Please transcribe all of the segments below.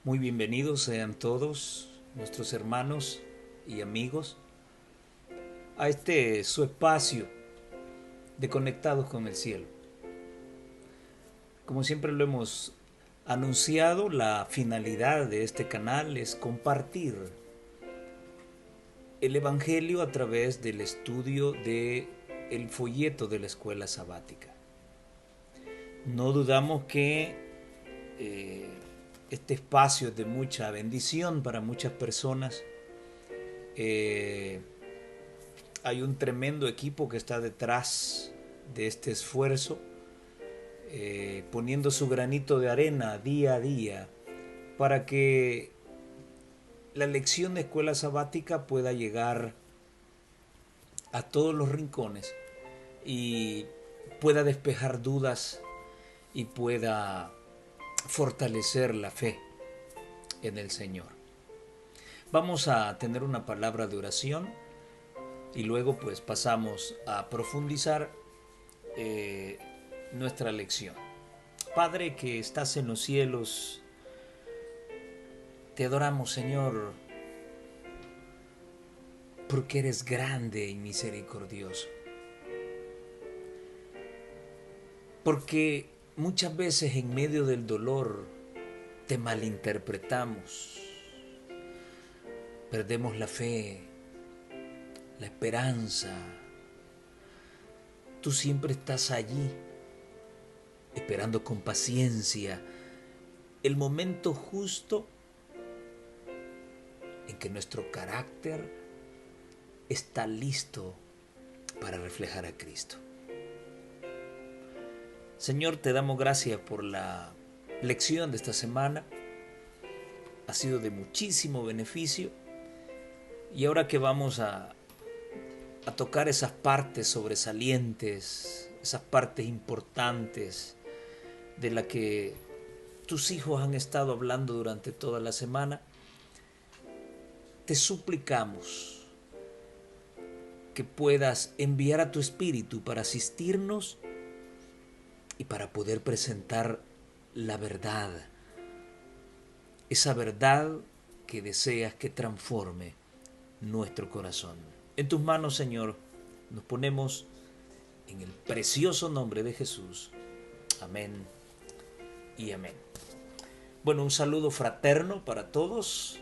Muy bienvenidos sean todos nuestros hermanos y amigos a este su espacio de Conectados con el Cielo. Como siempre lo hemos anunciado, la finalidad de este canal es compartir el Evangelio a través del estudio de el folleto de la escuela sabática. No dudamos que este espacio es de mucha bendición para muchas personas. Hay un tremendo equipo que está detrás de este esfuerzo, poniendo su granito de arena día a día para que la lección de escuela sabática pueda llegar a todos los rincones y pueda despejar dudas y pueda fortalecer la fe en el Señor. Vamos a tener una palabra de oración y luego pues pasamos a profundizar nuestra lección. Padre que estás en los cielos, te adoramos, Señor, porque eres grande y misericordioso. Porque muchas veces en medio del dolor te malinterpretamos, perdemos la fe, la esperanza. Tú siempre estás allí, esperando con paciencia el momento justo en que nuestro carácter está listo para reflejar a Cristo. Señor, te damos gracias por la lección de esta semana. Ha sido de muchísimo beneficio. Y ahora que vamos a tocar esas partes sobresalientes, esas partes importantes de las que tus hijos han estado hablando durante toda la semana, te suplicamos que puedas enviar a tu Espíritu para asistirnos y para poder presentar la verdad, esa verdad que deseas que transforme nuestro corazón. En tus manos, Señor, nos ponemos en el precioso nombre de Jesús. Amén y amén. Bueno, un saludo fraterno para todos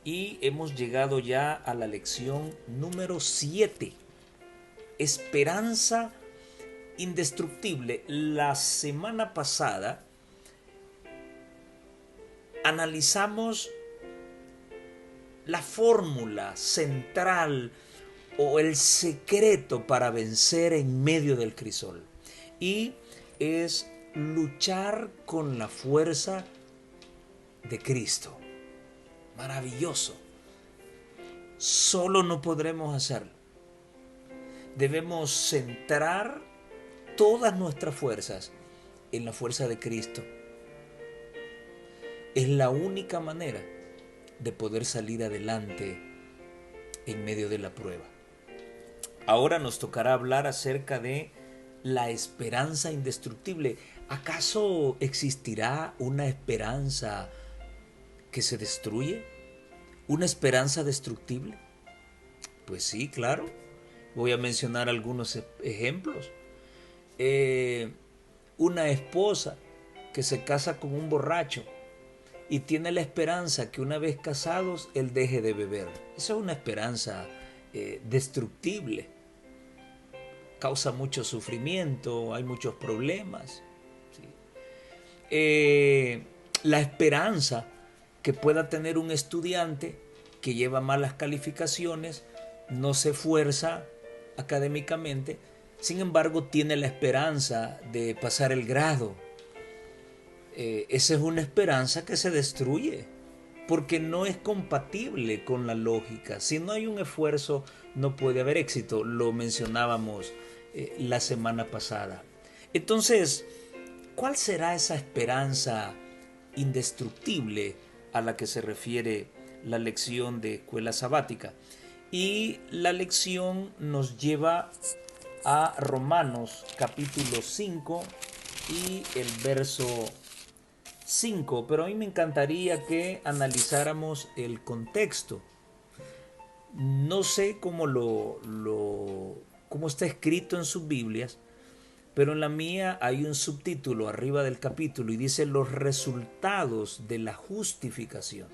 y hemos llegado ya a la lección número 7. Esperanza indestructible. La semana pasada analizamos la fórmula central o el secreto para vencer en medio del crisol. Y es luchar con la fuerza de Cristo. Maravilloso. Solo no podremos hacerlo. Debemos centrar todas nuestras fuerzas en la fuerza de Cristo. Es la única manera de poder salir adelante en medio de la prueba. Ahora nos tocará hablar acerca de la esperanza indestructible. ¿Acaso existirá una esperanza que se destruye? ¿Una esperanza destructible? Pues sí, claro. Voy a mencionar algunos ejemplos. Una esposa que se casa con un borracho y tiene la esperanza que una vez casados él deje de beber. Esa es una esperanza destructible. Causa mucho sufrimiento, hay muchos problemas. ¿Sí? La esperanza que pueda tener un estudiante que lleva malas calificaciones, no se esfuerza académicamente, sin embargo tiene la esperanza de pasar el grado. Esa es una esperanza que se destruye porque no es compatible con la lógica. Si no hay un esfuerzo, no puede haber éxito. Lo mencionábamos la semana pasada. Entonces, ¿cuál será esa esperanza indestructible a la que se refiere la lección de escuela sabática? Y la lección nos lleva a Romanos capítulo 5 y el verso 5, pero a mí me encantaría que analizáramos el contexto. No sé cómo está escrito en sus Biblias, pero en la mía hay un subtítulo arriba del capítulo y dice los resultados de la justificación.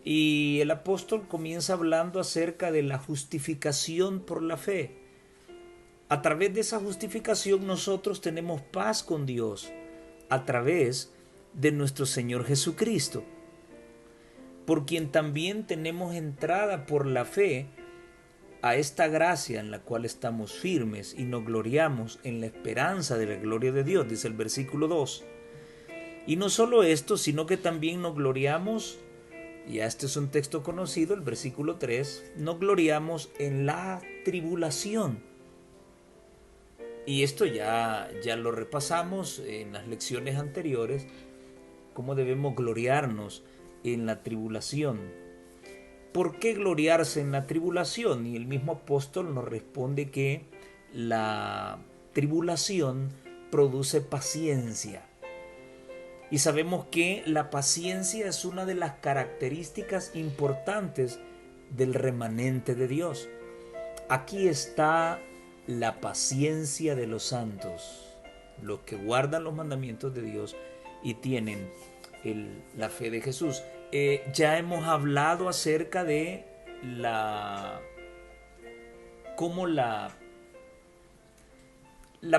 Y el apóstol comienza hablando acerca de la justificación por la fe. A través de esa justificación nosotros tenemos paz con Dios a través de nuestro Señor Jesucristo, por quien también tenemos entrada por la fe a esta gracia en la cual estamos firmes y nos gloriamos en la esperanza de la gloria de Dios, dice el versículo 2. Y no solo esto, sino que también nos gloriamos, y este es un texto conocido, el versículo 3, nos gloriamos en la tribulación. Y esto ya lo repasamos en las lecciones anteriores, cómo debemos gloriarnos en la tribulación. ¿Por qué gloriarse en la tribulación? Y el mismo apóstol nos responde que la tribulación produce paciencia. Y sabemos que la paciencia es una de las características importantes del remanente de Dios. Aquí está la paciencia de los santos, los que guardan los mandamientos de Dios y tienen la fe de Jesús. Ya hemos hablado acerca de cómo la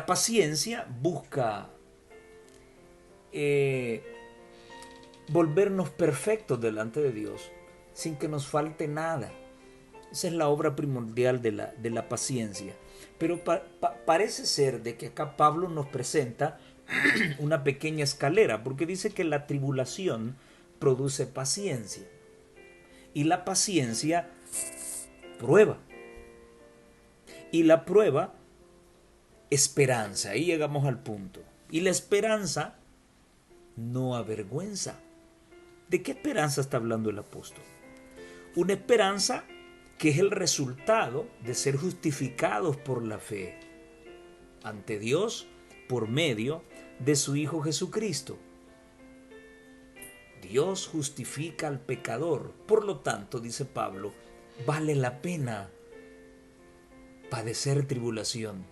paciencia busca volvernos perfectos delante de Dios sin que nos falte nada. Esa es la obra primordial de la paciencia. Pero parece ser de que acá Pablo nos presenta una pequeña escalera, porque dice que la tribulación produce paciencia. Y la paciencia prueba. Y la prueba, esperanza. Ahí llegamos al punto. Y la esperanza no avergüenza. ¿De qué esperanza está hablando el apóstol? Una esperanza que es el resultado de ser justificados por la fe ante Dios por medio de su Hijo Jesucristo. Dios justifica al pecador. Por lo tanto, dice Pablo, vale la pena padecer tribulación.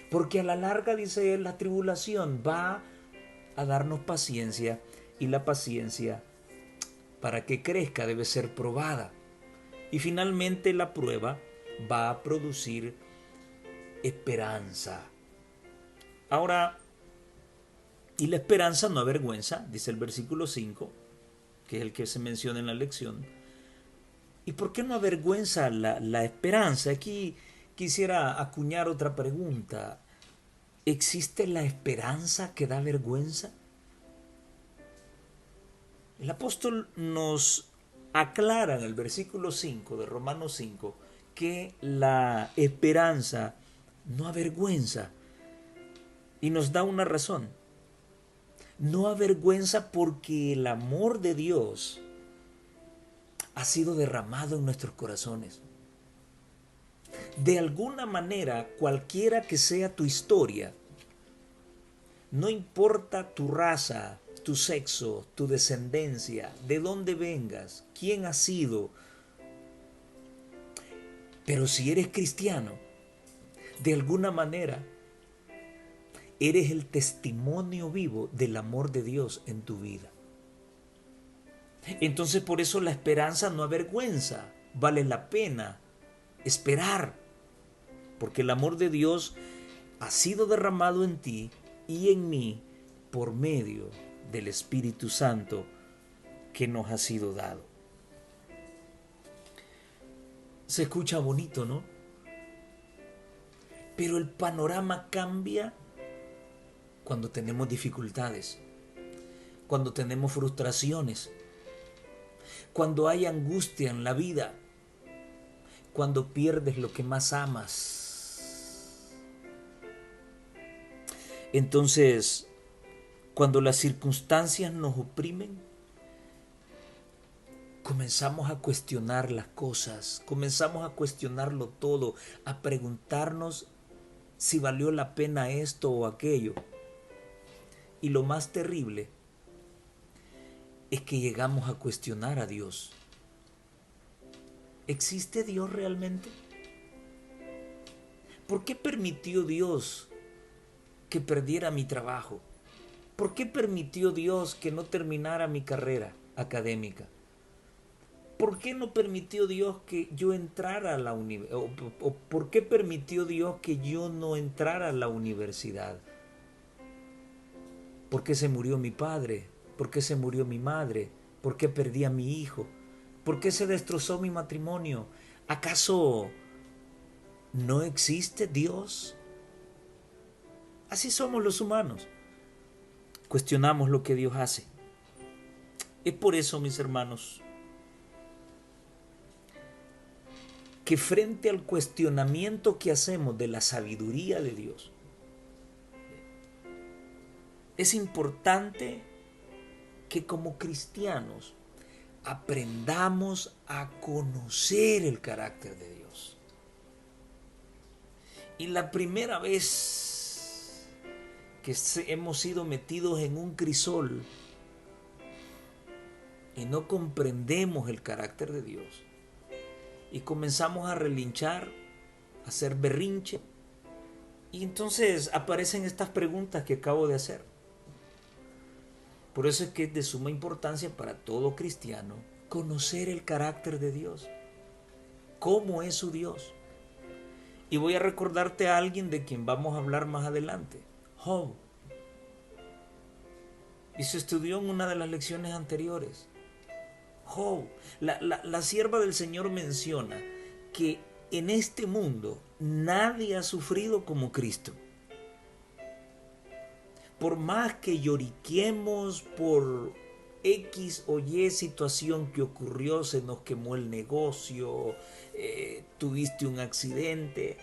Porque a la larga, dice él, la tribulación va a darnos paciencia, y la paciencia, para que crezca, debe ser probada. Y finalmente la prueba va a producir esperanza. Ahora, y la esperanza no avergüenza, dice el versículo 5, que es el que se menciona en la lección. ¿Y por qué no avergüenza la esperanza? Aquí quisiera acuñar otra pregunta. ¿Existe la esperanza que da vergüenza? El apóstol nos aclara en el versículo 5 de Romanos 5 que la esperanza no avergüenza, y nos da una razón. No avergüenza porque el amor de Dios ha sido derramado en nuestros corazones. De alguna manera, cualquiera que sea tu historia, no importa tu raza, tu sexo, tu descendencia, de dónde vengas, quién has sido, pero si eres cristiano, de alguna manera, eres el testimonio vivo del amor de Dios en tu vida. Entonces por eso la esperanza no avergüenza, vale la pena esperar, porque el amor de Dios ha sido derramado en ti y en mí por medio del Espíritu Santo que nos ha sido dado. Se escucha bonito, ¿no? Pero el panorama cambia cuando tenemos dificultades, cuando tenemos frustraciones, cuando hay angustia en la vida, cuando pierdes lo que más amas. Entonces, cuando las circunstancias nos oprimen, comenzamos a cuestionar las cosas, comenzamos a cuestionarlo todo, a preguntarnos si valió la pena esto o aquello. Y lo más terrible es que llegamos a cuestionar a Dios. ¿Existe Dios realmente? ¿Por qué permitió Dios que perdiera mi trabajo? ¿Por qué permitió Dios que no terminara mi carrera académica? ¿Por qué no permitió Dios que yo entrara a la universidad? ¿O por qué permitió Dios que yo no entrara a la universidad? ¿Por qué se murió mi padre? ¿Por qué se murió mi madre? ¿Por qué perdí a mi hijo? ¿Por qué se destrozó mi matrimonio? ¿Acaso no existe Dios? Así somos los humanos. Cuestionamos lo que Dios hace. Es por eso, mis hermanos, que frente al cuestionamiento que hacemos de la sabiduría de Dios, es importante que como cristianos aprendamos a conocer el carácter de Dios. Y la primera vez que hemos sido metidos en un crisol y no comprendemos el carácter de Dios y comenzamos a relinchar, a hacer berrinche, y entonces aparecen estas preguntas que acabo de hacer. Por eso es que es de suma importancia para todo cristiano conocer el carácter de Dios. ¿Cómo es su Dios? Y voy a recordarte a alguien de quien vamos a hablar más adelante, Job. Y se estudió en una de las lecciones anteriores. Job, la sierva del Señor menciona que en este mundo nadie ha sufrido como Cristo. Por más que lloriquemos por X o Y situación que ocurrió, se nos quemó el negocio, tuviste un accidente,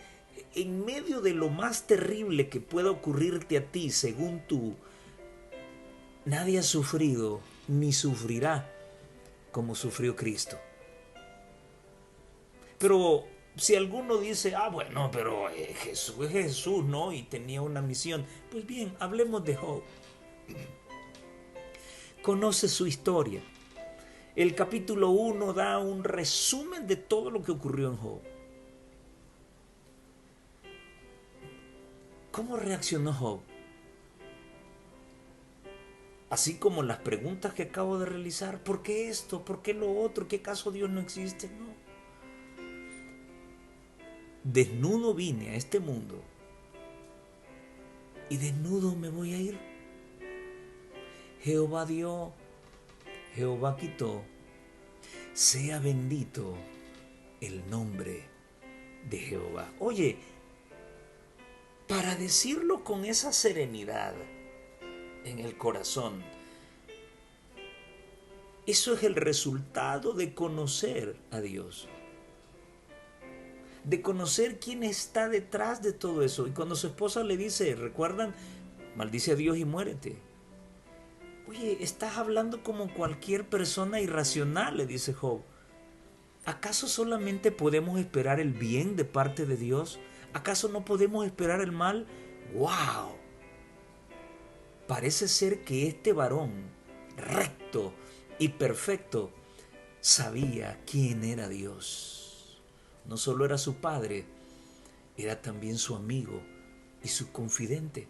en medio de lo más terrible que pueda ocurrirte a ti, según tú, nadie ha sufrido ni sufrirá como sufrió Cristo. Pero si alguno dice, bueno, pero Jesús es Jesús, ¿no? Y tenía una misión. Pues bien, hablemos de Job. Conoce su historia. El capítulo 1 da un resumen de todo lo que ocurrió en Job. ¿Cómo reaccionó Job? Así como las preguntas que acabo de realizar. ¿Por qué esto? ¿Por qué lo otro? ¿Qué acaso Dios no existe? No. Desnudo vine a este mundo y desnudo me voy a ir. Jehová dio, Jehová quitó. Sea bendito el nombre de Jehová. Oye, para decirlo con esa serenidad en el corazón, eso es el resultado de conocer a Dios. De conocer quién está detrás de todo eso. Y cuando su esposa le dice, ¿recuerdan? Maldice a Dios y muérete. Oye, estás hablando como cualquier persona irracional, le dice Job. ¿Acaso solamente podemos esperar el bien de parte de Dios? ¿Acaso no podemos esperar el mal? ¡Wow! Parece ser que este varón, recto y perfecto, sabía quién era Dios. No solo era su padre, era también su amigo y su confidente.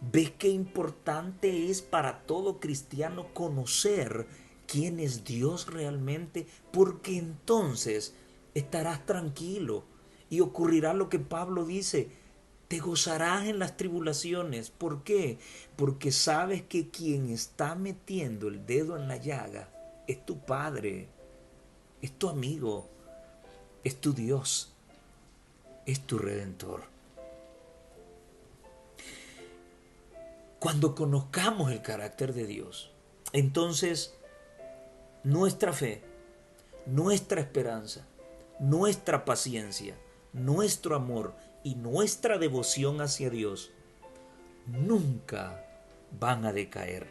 ¿Ves qué importante es para todo cristiano conocer quién es Dios realmente? Porque entonces estarás tranquilo y ocurrirá lo que Pablo dice: te gozarás en las tribulaciones. ¿Por qué? Porque sabes que quien está metiendo el dedo en la llaga es tu Padre, es tu amigo, es tu Dios, es tu Redentor. Cuando conozcamos el carácter de Dios, entonces nuestra fe, nuestra esperanza, nuestra paciencia, nuestro amor y nuestra devoción hacia Dios nunca van a decaer.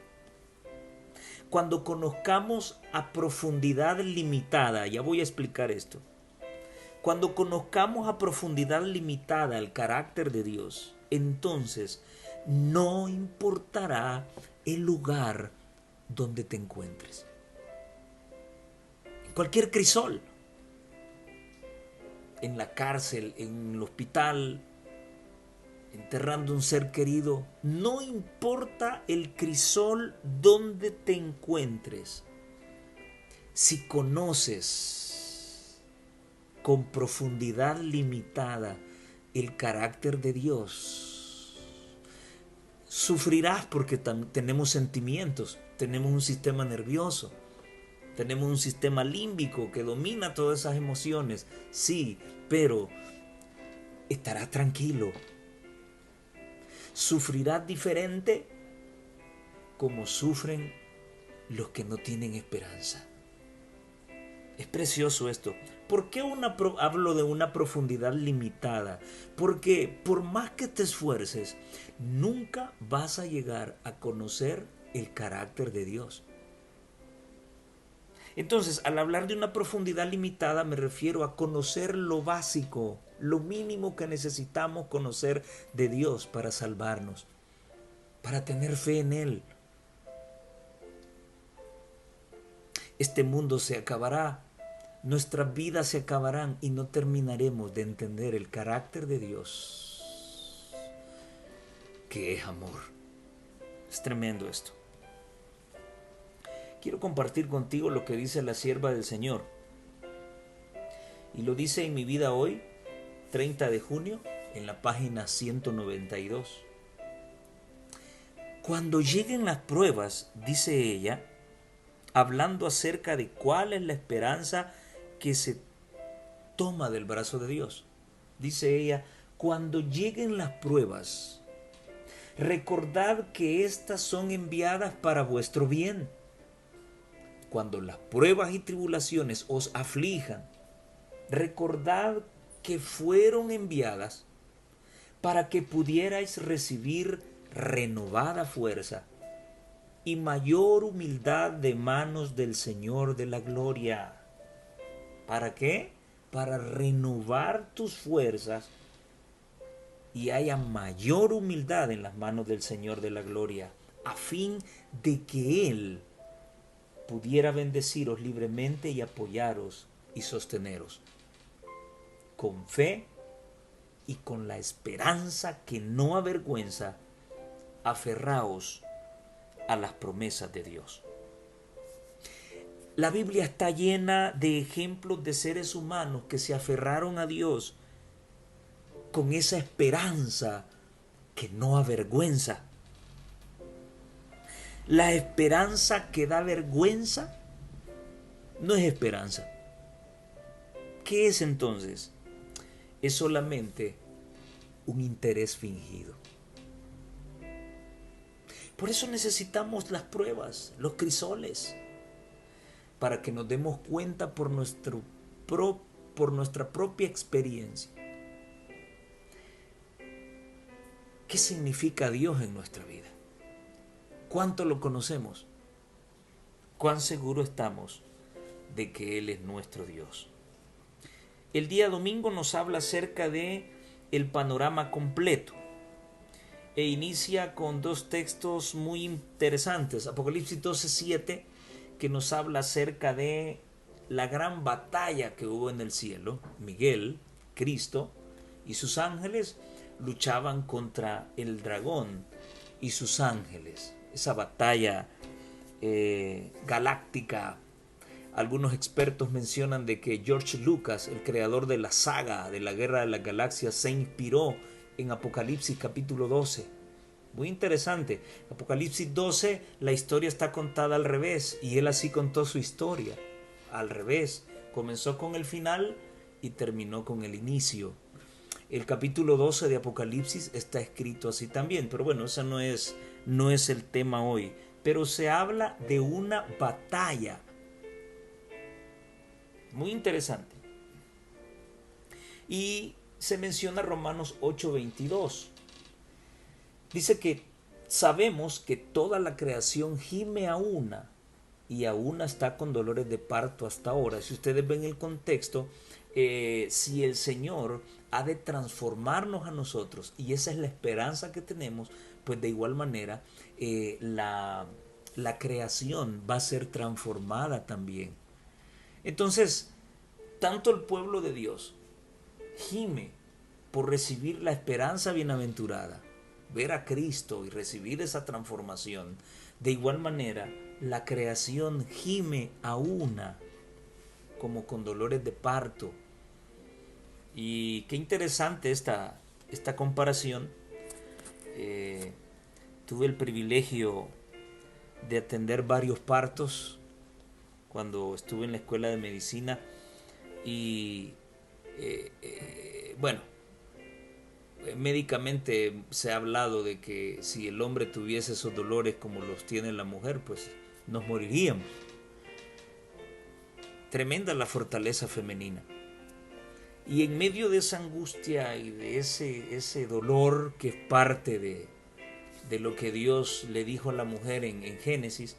Cuando conozcamos a profundidad limitada, ya voy a explicar esto, cuando conozcamos a profundidad limitada el carácter de Dios, entonces no importará el lugar donde te encuentres. En cualquier crisol, en la cárcel, en el hospital, enterrando un ser querido, no importa el crisol donde te encuentres, si conoces con profundidad limitada el carácter de Dios, sufrirás porque tenemos sentimientos, tenemos un sistema nervioso, tenemos un sistema límbico que domina todas esas emociones, sí, pero estarás tranquilo. Sufrirás diferente como sufren los que no tienen esperanza. Es precioso esto. ¿Por qué hablo de una profundidad limitada? Porque por más que te esfuerces, nunca vas a llegar a conocer el carácter de Dios. Entonces, al hablar de una profundidad limitada, me refiero a conocer lo básico, lo mínimo que necesitamos conocer de Dios para salvarnos, para tener fe en Él. Este mundo se acabará, nuestras vidas se acabarán y no terminaremos de entender el carácter de Dios, que es amor. Es tremendo esto. Quiero compartir contigo lo que dice la sierva del Señor. Y lo dice en Mi Vida Hoy, 30 de junio, en la página 192. Cuando lleguen las pruebas, dice ella, hablando acerca de cuál es la esperanza que se toma del brazo de Dios. Dice ella, cuando lleguen las pruebas, recordad que éstas son enviadas para vuestro bien. Cuando las pruebas y tribulaciones os aflijan, recordad que fueron enviadas para que pudierais recibir renovada fuerza y mayor humildad de manos del Señor de la gloria. ¿Para qué? Para renovar tus fuerzas y haya mayor humildad en las manos del Señor de la gloria, a fin de que Él pudiera bendeciros libremente y apoyaros y sosteneros con fe y con la esperanza que no avergüenza. Aferraos a las promesas de Dios. La Biblia está llena de ejemplos de seres humanos que se aferraron a Dios con esa esperanza que no avergüenza. La esperanza que da vergüenza no es esperanza. ¿Qué es entonces? Es solamente un interés fingido. Por eso necesitamos las pruebas, los crisoles, para que nos demos cuenta por nuestra propia experiencia qué significa Dios en nuestra vida. ¿Cuánto lo conocemos? ¿Cuán seguro estamos de que Él es nuestro Dios? El día domingo nos habla acerca de el panorama completo e inicia con dos textos muy interesantes. Apocalipsis 12:7, que nos habla acerca de la gran batalla que hubo en el cielo. Miguel, Cristo y sus ángeles luchaban contra el dragón y sus ángeles. Esa batalla galáctica. Algunos expertos mencionan de que George Lucas, el creador de la saga de la Guerra de las Galaxias, se inspiró en Apocalipsis capítulo 12. Muy interesante. Apocalipsis 12, la historia está contada al revés y él así contó su historia. Al revés. Comenzó con el final y terminó con el inicio. El capítulo 12 de Apocalipsis está escrito así también, pero bueno, ese no es el tema hoy. Pero se habla de una batalla. Muy interesante. Y se menciona Romanos 8:22. Dice que sabemos que toda la creación gime a una y a una está con dolores de parto hasta ahora. Si ustedes ven el contexto, si el Señor ha de transformarnos a nosotros, y esa es la esperanza que tenemos, pues de igual manera la creación va a ser transformada también. Entonces, tanto el pueblo de Dios gime por recibir la esperanza bienaventurada, ver a Cristo y recibir esa transformación. De igual manera, la creación gime a una, como con dolores de parto. Y qué interesante esta comparación. Tuve el privilegio de atender varios partos cuando estuve en la escuela de medicina y bueno, médicamente se ha hablado de que si el hombre tuviese esos dolores como los tiene la mujer, pues nos moriríamos. Tremenda la fortaleza femenina. Y en medio de esa angustia y de ese dolor que es parte de lo que Dios le dijo a la mujer en Génesis,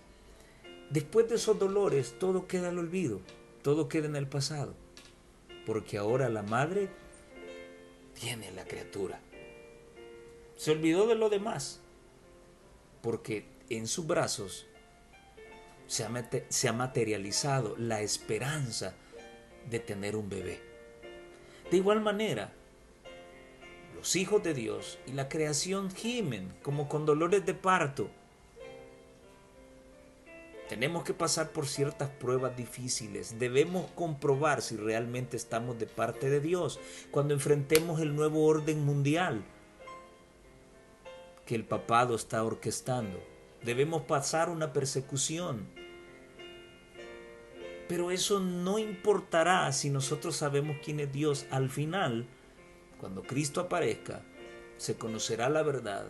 después de esos dolores todo queda al olvido, todo queda en el pasado, porque ahora la madre tiene la criatura. Se olvidó de lo demás, porque en sus brazos se ha materializado la esperanza de tener un bebé. De igual manera, los hijos de Dios y la creación gimen como con dolores de parto. Tenemos que pasar por ciertas pruebas difíciles. Debemos comprobar si realmente estamos de parte de Dios cuando enfrentemos el nuevo orden mundial que el papado está orquestando. Debemos pasar una persecución. Pero eso no importará si nosotros sabemos quién es Dios. Al final, cuando Cristo aparezca, se conocerá la verdad.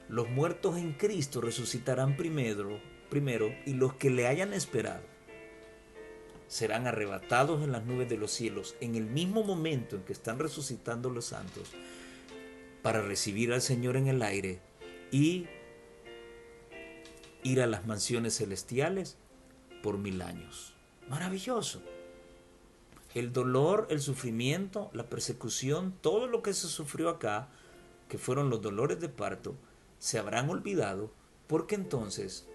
Los muertos en Cristo resucitarán primero y los que le hayan esperado serán arrebatados en las nubes de los cielos en el mismo momento en que están resucitando los santos para recibir al Señor en el aire y ir a las mansiones celestiales por 1000 años. Maravilloso. El dolor, el sufrimiento, la persecución, todo lo que se sufrió acá, que fueron los dolores de parto, se habrán olvidado porque entonces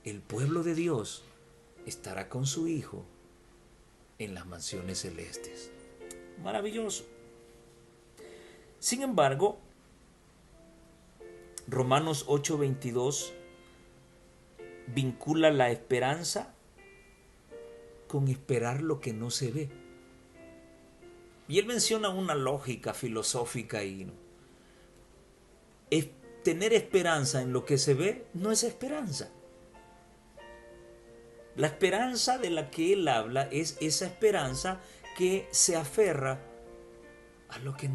el pueblo de Dios estará con su Hijo en las mansiones celestes. Maravilloso. Sin embargo, Romanos 8:22 vincula la esperanza con esperar lo que no se ve. Y él menciona una lógica filosófica y tener esperanza en lo que se ve no es esperanza. La esperanza de la que él habla es esa esperanza que se aferra a lo que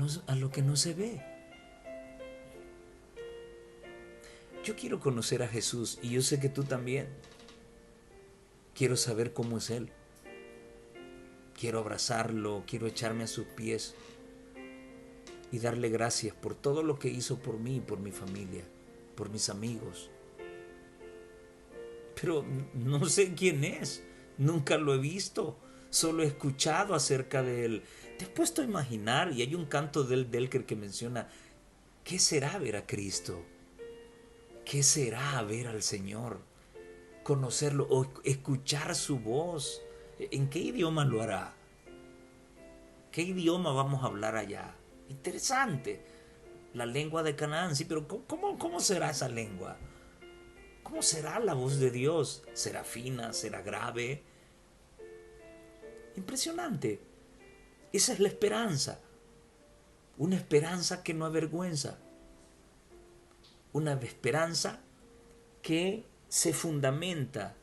no se ve. Yo quiero conocer a Jesús y yo sé que tú también. Quiero saber cómo es Él. Quiero abrazarlo, quiero echarme a sus pies y darle gracias por todo lo que hizo por mí, por mi familia, por mis amigos. Pero no sé quién es, nunca lo he visto, solo he escuchado acerca de Él. Te has puesto a imaginar, y hay un canto del Delker que menciona, ¿qué será ver a Cristo? ¿Qué será ver al Señor? Conocerlo o escuchar su voz. ¿En qué idioma lo hará? ¿Qué idioma vamos a hablar allá? Interesante. La lengua de Canaán, sí, pero ¿cómo será esa lengua? ¿Cómo será la voz de Dios? ¿Será fina? ¿Será grave? Impresionante. Esa es la esperanza. Una esperanza que no avergüenza. Una esperanza que se fundamenta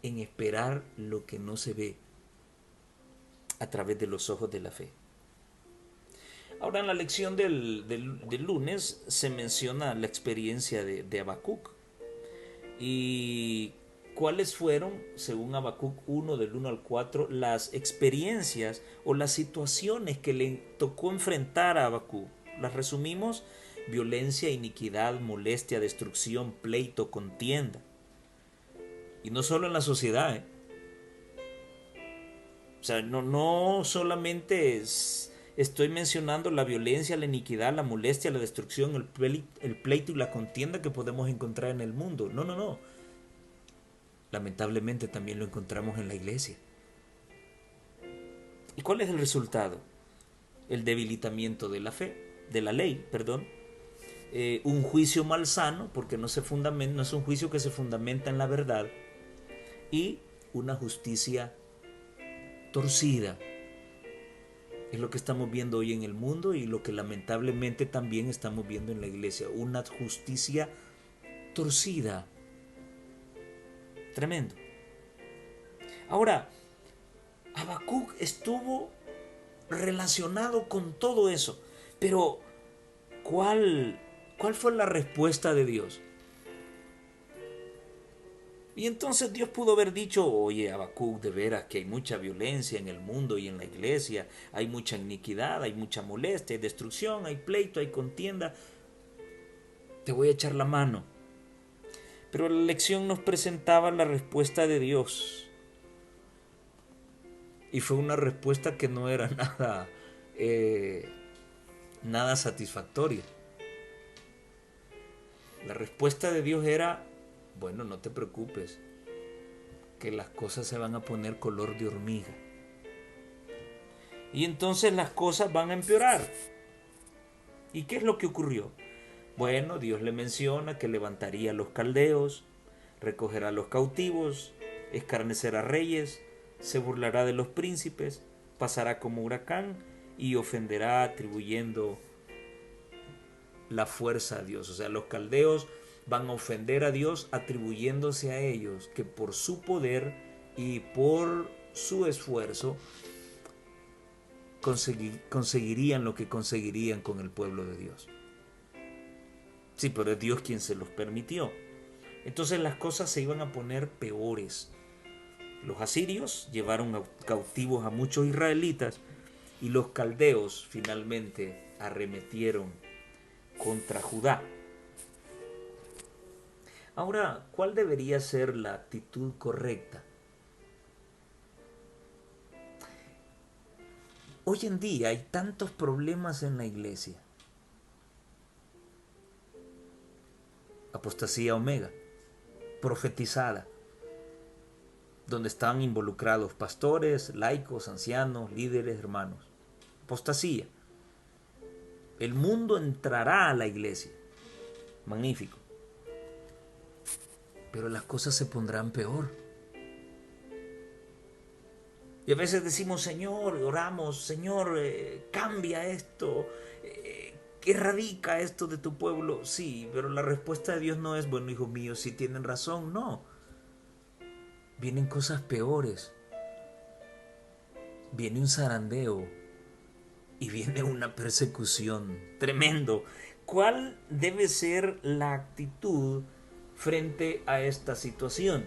en esperar lo que no se ve a través de los ojos de la fe. Ahora en la lección del lunes se menciona la experiencia de Habacuc. ¿Y cuáles fueron, según Habacuc 1, del 1 al 4, las experiencias o las situaciones que le tocó enfrentar a Habacuc? Las resumimos: violencia, iniquidad, molestia, destrucción, pleito, contienda. Y no solo en la sociedad, O sea, no solamente estoy mencionando la violencia, la iniquidad, la molestia, la destrucción, el pleito y la contienda que podemos encontrar en el mundo. No, no, no. Lamentablemente también lo encontramos en la iglesia. ¿Y cuál es el resultado? El debilitamiento de la fe, de la ley, perdón. Un juicio malsano, porque no es un juicio que se fundamenta en la verdad, y una justicia torcida. Es lo que estamos viendo hoy en el mundo y lo que lamentablemente también estamos viendo en la iglesia. Una justicia torcida. Tremendo. Ahora, Habacuc estuvo relacionado con todo eso. Pero, ¿cuál fue la respuesta de Dios? Y entonces Dios pudo haber dicho, oye, Habacuc, de veras que hay mucha violencia en el mundo y en la iglesia, hay mucha iniquidad, hay mucha molestia, hay destrucción, hay pleito, hay contienda. Te voy a echar la mano. Pero la lección nos presentaba la respuesta de Dios. Y fue una respuesta que no era nada satisfactoria. La respuesta de Dios era, bueno, no te preocupes, que las cosas se van a poner color de hormiga. Y entonces las cosas van a empeorar. ¿Y qué es lo que ocurrió? Bueno, Dios le menciona que levantaría a los caldeos, recogerá a los cautivos, escarnecerá reyes, se burlará de los príncipes, pasará como huracán y ofenderá atribuyendo la fuerza a Dios. O sea, los caldeos van a ofender a Dios atribuyéndose a ellos que por su poder y por su esfuerzo conseguirían lo que conseguirían con el pueblo de Dios. Sí, pero es Dios quien se los permitió. Entonces las cosas se iban a poner peores. Los asirios llevaron cautivos a muchos israelitas y los caldeos finalmente arremetieron contra Judá. Ahora, ¿cuál debería ser la actitud correcta? Hoy en día hay tantos problemas en la iglesia. Apostasía omega, profetizada, donde están involucrados pastores, laicos, ancianos, líderes, hermanos. Apostasía. El mundo entrará a la iglesia. Magnífico. Pero las cosas se pondrán peor. Y a veces decimos, Señor, oramos, Señor, cambia esto, erradica esto de tu pueblo. Sí, pero la respuesta de Dios no es, bueno, hijo mío, si tienen razón, no. Vienen cosas peores. Viene un zarandeo y viene una persecución tremendo. ¿Cuál debe ser la actitud frente a esta situación?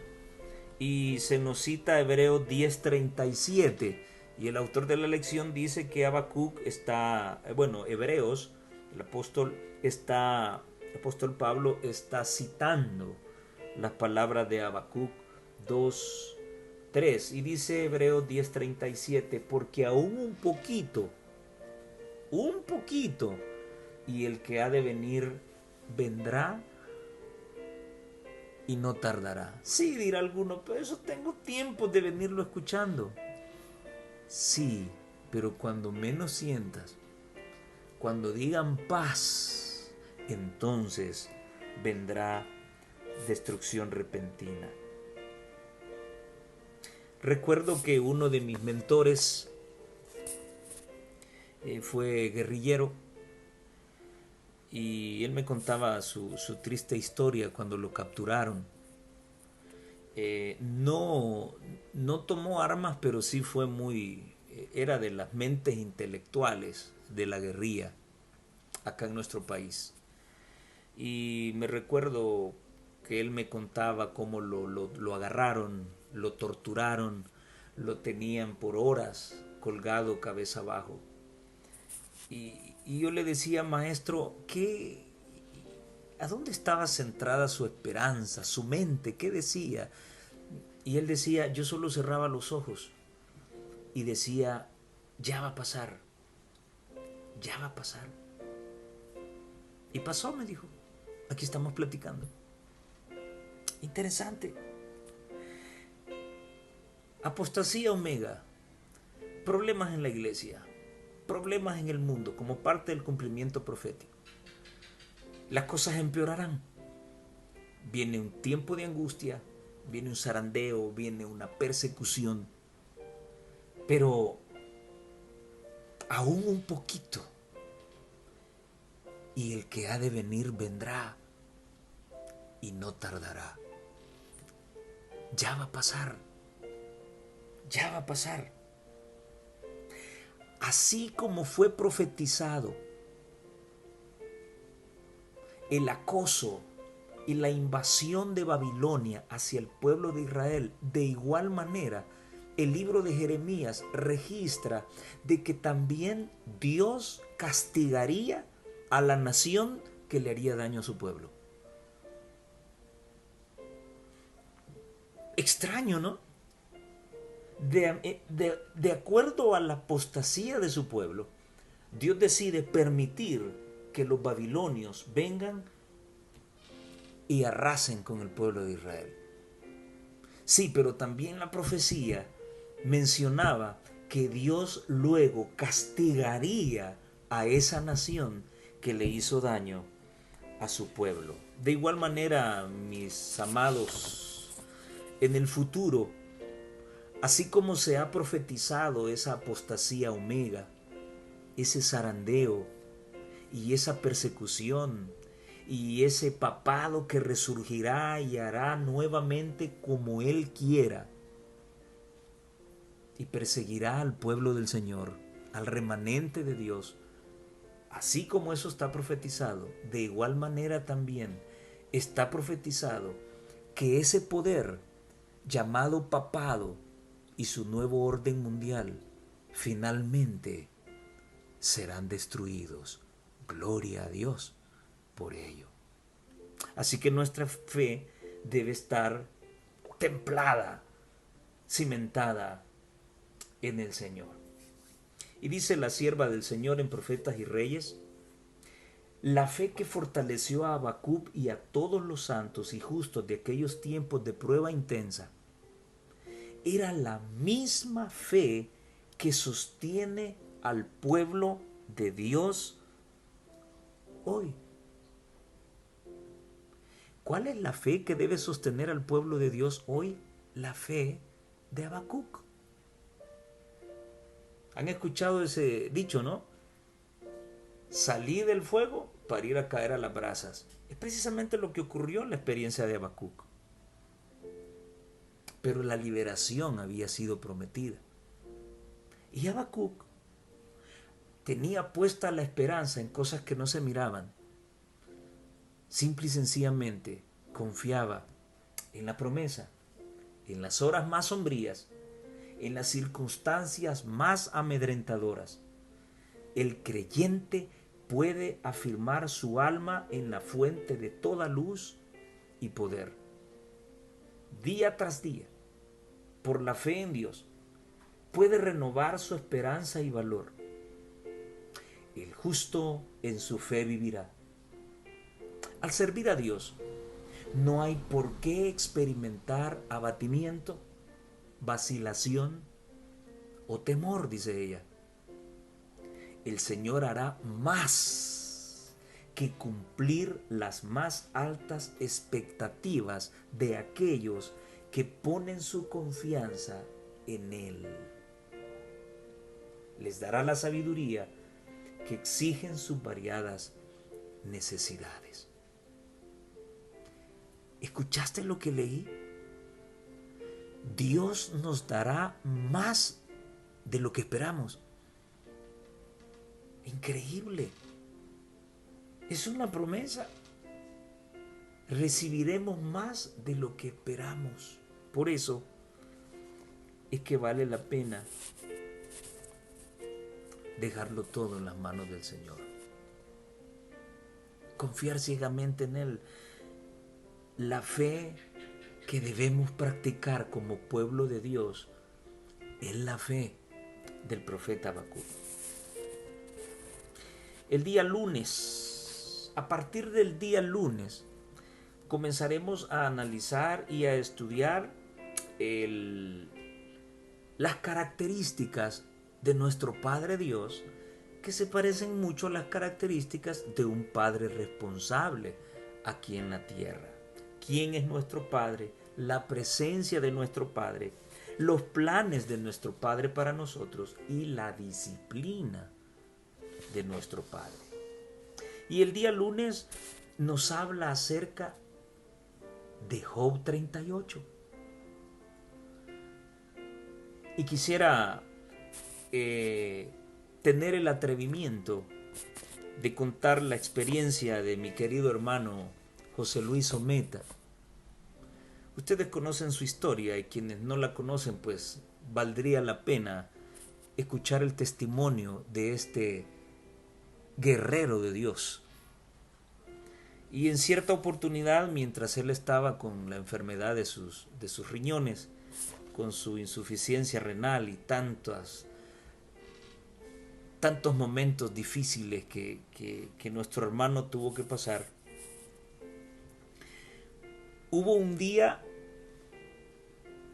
Y se nos cita Hebreos 10:37 y el autor de la lección dice que Habacuc está, Hebreos, el apóstol Pablo está citando las palabras de Habacuc 2:3 y dice Hebreos 10:37, porque aún un poquito, y el que ha de venir vendrá y no tardará. Sí, dirá alguno, pero eso tengo tiempo de venirlo escuchando. Sí, pero cuando menos sientas, cuando digan paz, entonces vendrá destrucción repentina. Recuerdo que uno de mis mentores fue guerrillero y él me contaba su triste historia cuando lo capturaron. No tomó armas, pero sí fue era de las mentes intelectuales de la guerrilla acá en nuestro país. Y me recuerdo que él me contaba cómo lo agarraron, lo torturaron, lo tenían por horas colgado cabeza abajo. Y yo le decía, maestro, ¿a dónde estaba centrada su esperanza, su mente? ¿Qué decía? Y él decía, yo solo cerraba los ojos y decía, ya va a pasar, ya va a pasar. Y pasó, me dijo. Aquí estamos platicando. Interesante. Apostasía omega. Problemas en la iglesia. Problemas en el mundo como parte del cumplimiento profético. Las cosas empeorarán. Viene un tiempo de angustia, viene un zarandeo, viene una persecución. Pero aún un poquito. Y el que ha de venir vendrá y no tardará. Ya va a pasar. Ya va a pasar. Así como fue profetizado el acoso y la invasión de Babilonia hacia el pueblo de Israel, de igual manera, el libro de Jeremías registra de que también Dios castigaría a la nación que le haría daño a su pueblo. Extraño, ¿no? De acuerdo a la apostasía de su pueblo, Dios decide permitir que los babilonios vengan y arrasen con el pueblo de Israel. Sí, pero también la profecía mencionaba que Dios luego castigaría a esa nación que le hizo daño a su pueblo. De igual manera, mis amados, en el futuro, así como se ha profetizado esa apostasía omega, ese zarandeo y esa persecución y ese papado que resurgirá y hará nuevamente como Él quiera y perseguirá al pueblo del Señor, al remanente de Dios, así como eso está profetizado, de igual manera también está profetizado que ese poder llamado papado y su nuevo orden mundial finalmente serán destruidos. Gloria a Dios por ello. Así que nuestra fe debe estar templada, cimentada en el Señor. Y dice la sierva del Señor en Profetas y Reyes, la fe que fortaleció a Habacuc y a todos los santos y justos de aquellos tiempos de prueba intensa, era la misma fe que sostiene al pueblo de Dios hoy. ¿Cuál es la fe que debe sostener al pueblo de Dios hoy? La fe de Habacuc. ¿Han escuchado ese dicho, no? Salí del fuego para ir a caer a las brasas. Es precisamente lo que ocurrió en la experiencia de Habacuc. Pero la liberación había sido prometida. Y Habacuc tenía puesta la esperanza en cosas que no se miraban. Simple y sencillamente confiaba en la promesa, en las horas más sombrías, en las circunstancias más amedrentadoras. El creyente puede afirmar su alma en la fuente de toda luz y poder. Día tras día, por la fe en Dios, puede renovar su esperanza y valor. El justo en su fe vivirá. Al servir a Dios, no hay por qué experimentar abatimiento, vacilación o temor, dice ella. El Señor hará más que cumplir las más altas expectativas de aquellos que ponen su confianza en Él. Les dará la sabiduría que exigen sus variadas necesidades. ¿Escuchaste lo que leí? Dios nos dará más de lo que esperamos. Increíble. Es una promesa. Recibiremos más de lo que esperamos. Por eso es que vale la pena dejarlo todo en las manos del Señor. Confiar ciegamente en Él. La fe que debemos practicar como pueblo de Dios es la fe del profeta Habacuc. El día lunes, a partir del día lunes, comenzaremos a analizar y a estudiar las características de nuestro Padre Dios, que se parecen mucho a las características de un Padre responsable aquí en la tierra. ¿Quién es nuestro Padre? La presencia de nuestro Padre, los planes de nuestro Padre para nosotros y la disciplina de nuestro Padre. Y el día lunes nos habla acerca de Job 38. Y quisiera tener el atrevimiento de contar la experiencia de mi querido hermano José Luis Ometa. Ustedes conocen su historia y quienes no la conocen, pues valdría la pena escuchar el testimonio de este guerrero de Dios. Y en cierta oportunidad, mientras él estaba con la enfermedad de sus riñones, con su insuficiencia renal y tantos momentos difíciles que nuestro hermano tuvo que pasar, hubo un día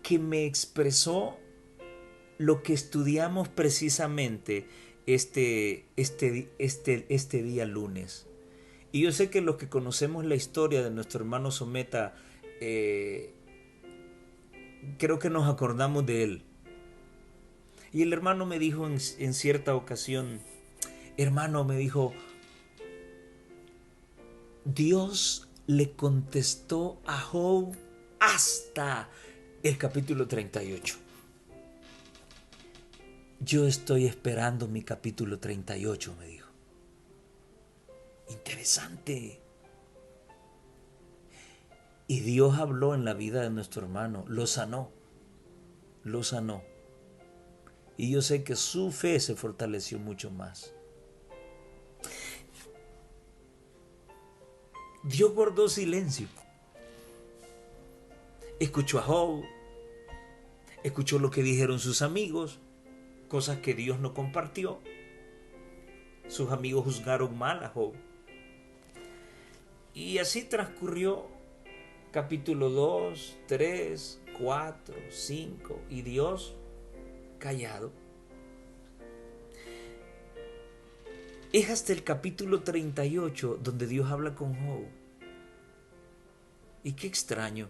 que me expresó lo que estudiamos precisamente este día lunes. Y yo sé que los que conocemos la historia de nuestro hermano Someta, creo que nos acordamos de él. Y el hermano me dijo en cierta ocasión, hermano, me dijo, Dios le contestó a Job hasta el capítulo 38. Yo estoy esperando mi capítulo 38, me dijo. Interesante. Y Dios habló en la vida de nuestro hermano, lo sanó. Y yo sé que su fe se fortaleció mucho más. Dios guardó silencio. Escuchó a Job, escuchó lo que dijeron sus amigos, cosas que Dios no compartió. Sus amigos juzgaron mal a Job. Y así transcurrió capítulo 2, 3, 4, 5 y Dios callado. Es hasta el capítulo 38 donde Dios habla con Job. Y qué extraño.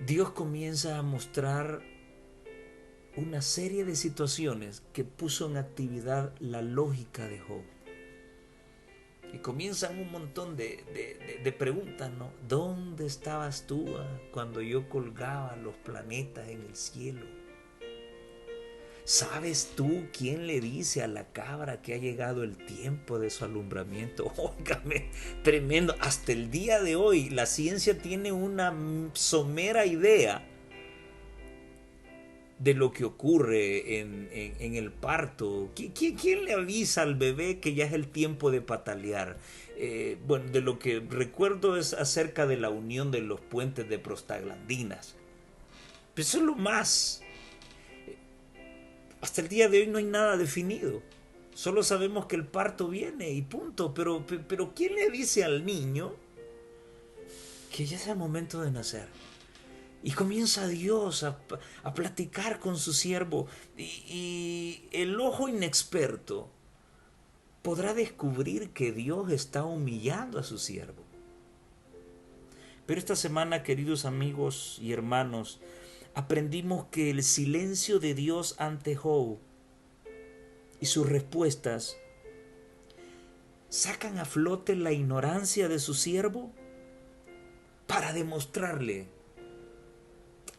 Dios comienza a mostrar una serie de situaciones que puso en actividad la lógica de Job. Y comienzan un montón de preguntas, ¿no? ¿Dónde estabas tú cuando yo colgaba los planetas en el cielo? ¿Sabes tú quién le dice a la cabra que ha llegado el tiempo de su alumbramiento? Óigame, tremendo. Hasta el día de hoy la ciencia tiene una somera idea de lo que ocurre en el parto. ¿Quién le avisa al bebé que ya es el tiempo de patalear? Bueno, de lo que recuerdo es acerca de la unión de los puentes de prostaglandinas. Pero eso es lo más. Hasta el día de hoy no hay nada definido. Solo sabemos que el parto viene y punto. Pero ¿quién le dice al niño que ya es el momento de nacer? Y comienza Dios a platicar con su siervo. Y el ojo inexperto podrá descubrir que Dios está humillando a su siervo. Pero esta semana, queridos amigos y hermanos, aprendimos que el silencio de Dios ante Job y sus respuestas sacan a flote la ignorancia de su siervo para demostrarle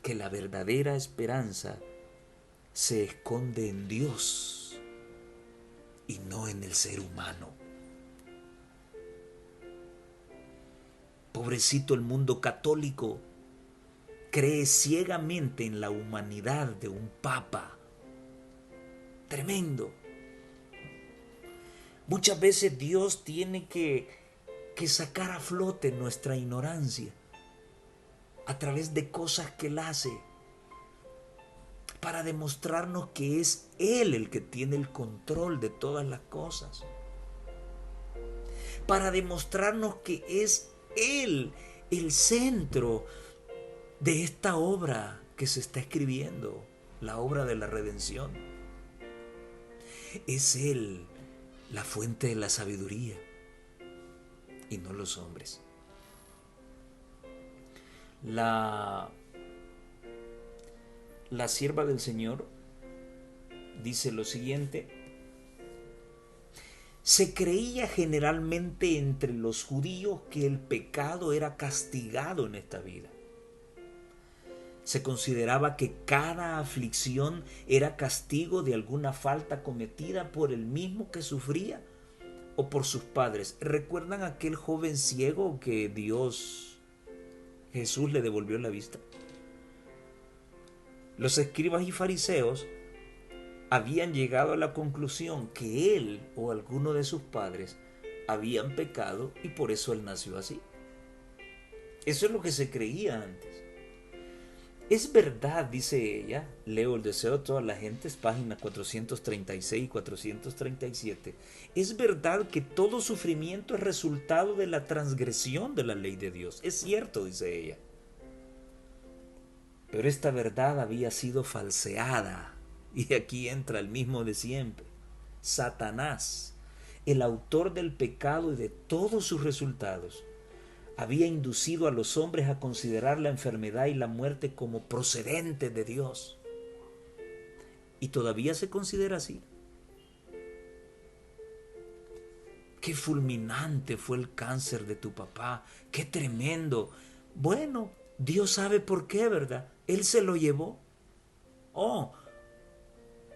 que la verdadera esperanza se esconde en Dios y no en el ser humano. Pobrecito el mundo católico, cree ciegamente en la humanidad de un papa. Tremendo. Muchas veces Dios tiene que sacar a flote nuestra ignorancia a través de cosas que Él hace para demostrarnos que es Él el que tiene el control de todas las cosas, para demostrarnos que es Él el centro de esta obra que se está escribiendo, la obra de la redención. Es Él la fuente de la sabiduría y no los hombres. La sierva del Señor dice lo siguiente: se creía generalmente entre los judíos que el pecado era castigado en esta vida. Se consideraba que cada aflicción era castigo de alguna falta cometida por el mismo que sufría o por sus padres. ¿Recuerdan aquel joven ciego que Jesús le devolvió la vista? Los escribas y fariseos habían llegado a la conclusión que él o alguno de sus padres habían pecado y por eso él nació así. Eso es lo que se creía antes. Es verdad, dice ella, leo El deseo de todas las gentes, páginas 436 y 437. Es verdad que todo sufrimiento es resultado de la transgresión de la ley de Dios. Es cierto, dice ella. Pero esta verdad había sido falseada. Y aquí entra el mismo de siempre. Satanás, el autor del pecado y de todos sus resultados, había inducido a los hombres a considerar la enfermedad y la muerte como procedentes de Dios. Y todavía se considera así. Qué fulminante fue el cáncer de tu papá, qué tremendo. Bueno, Dios sabe por qué, ¿verdad? Él se lo llevó. Oh,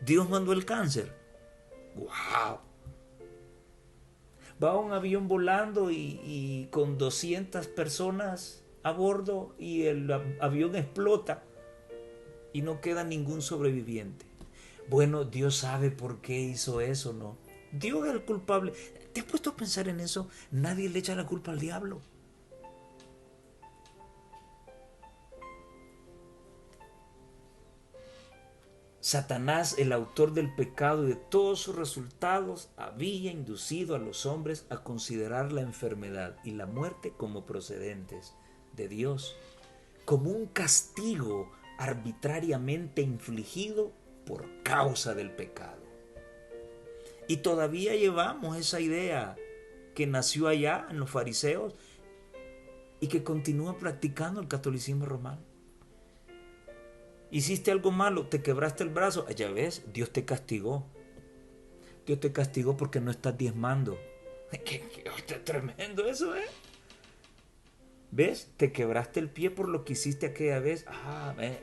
Dios mandó el cáncer. ¡Wow! Va un avión volando y con 200 personas a bordo y el avión explota y no queda ningún sobreviviente. Bueno, Dios sabe por qué hizo eso, ¿no? Dios es el culpable. ¿Te has puesto a pensar en eso? Nadie le echa la culpa al diablo. Satanás, el autor del pecado y de todos sus resultados, había inducido a los hombres a considerar la enfermedad y la muerte como procedentes de Dios, como un castigo arbitrariamente infligido por causa del pecado. Y todavía llevamos esa idea que nació allá en los fariseos y que continúa practicando el catolicismo romano. Hiciste algo malo, te quebraste el brazo, ya ves, Dios te castigó. Dios te castigó porque no estás diezmando. ¿Qué tremendo eso, ¿eh? ¿Ves? Te quebraste el pie por lo que hiciste aquella vez.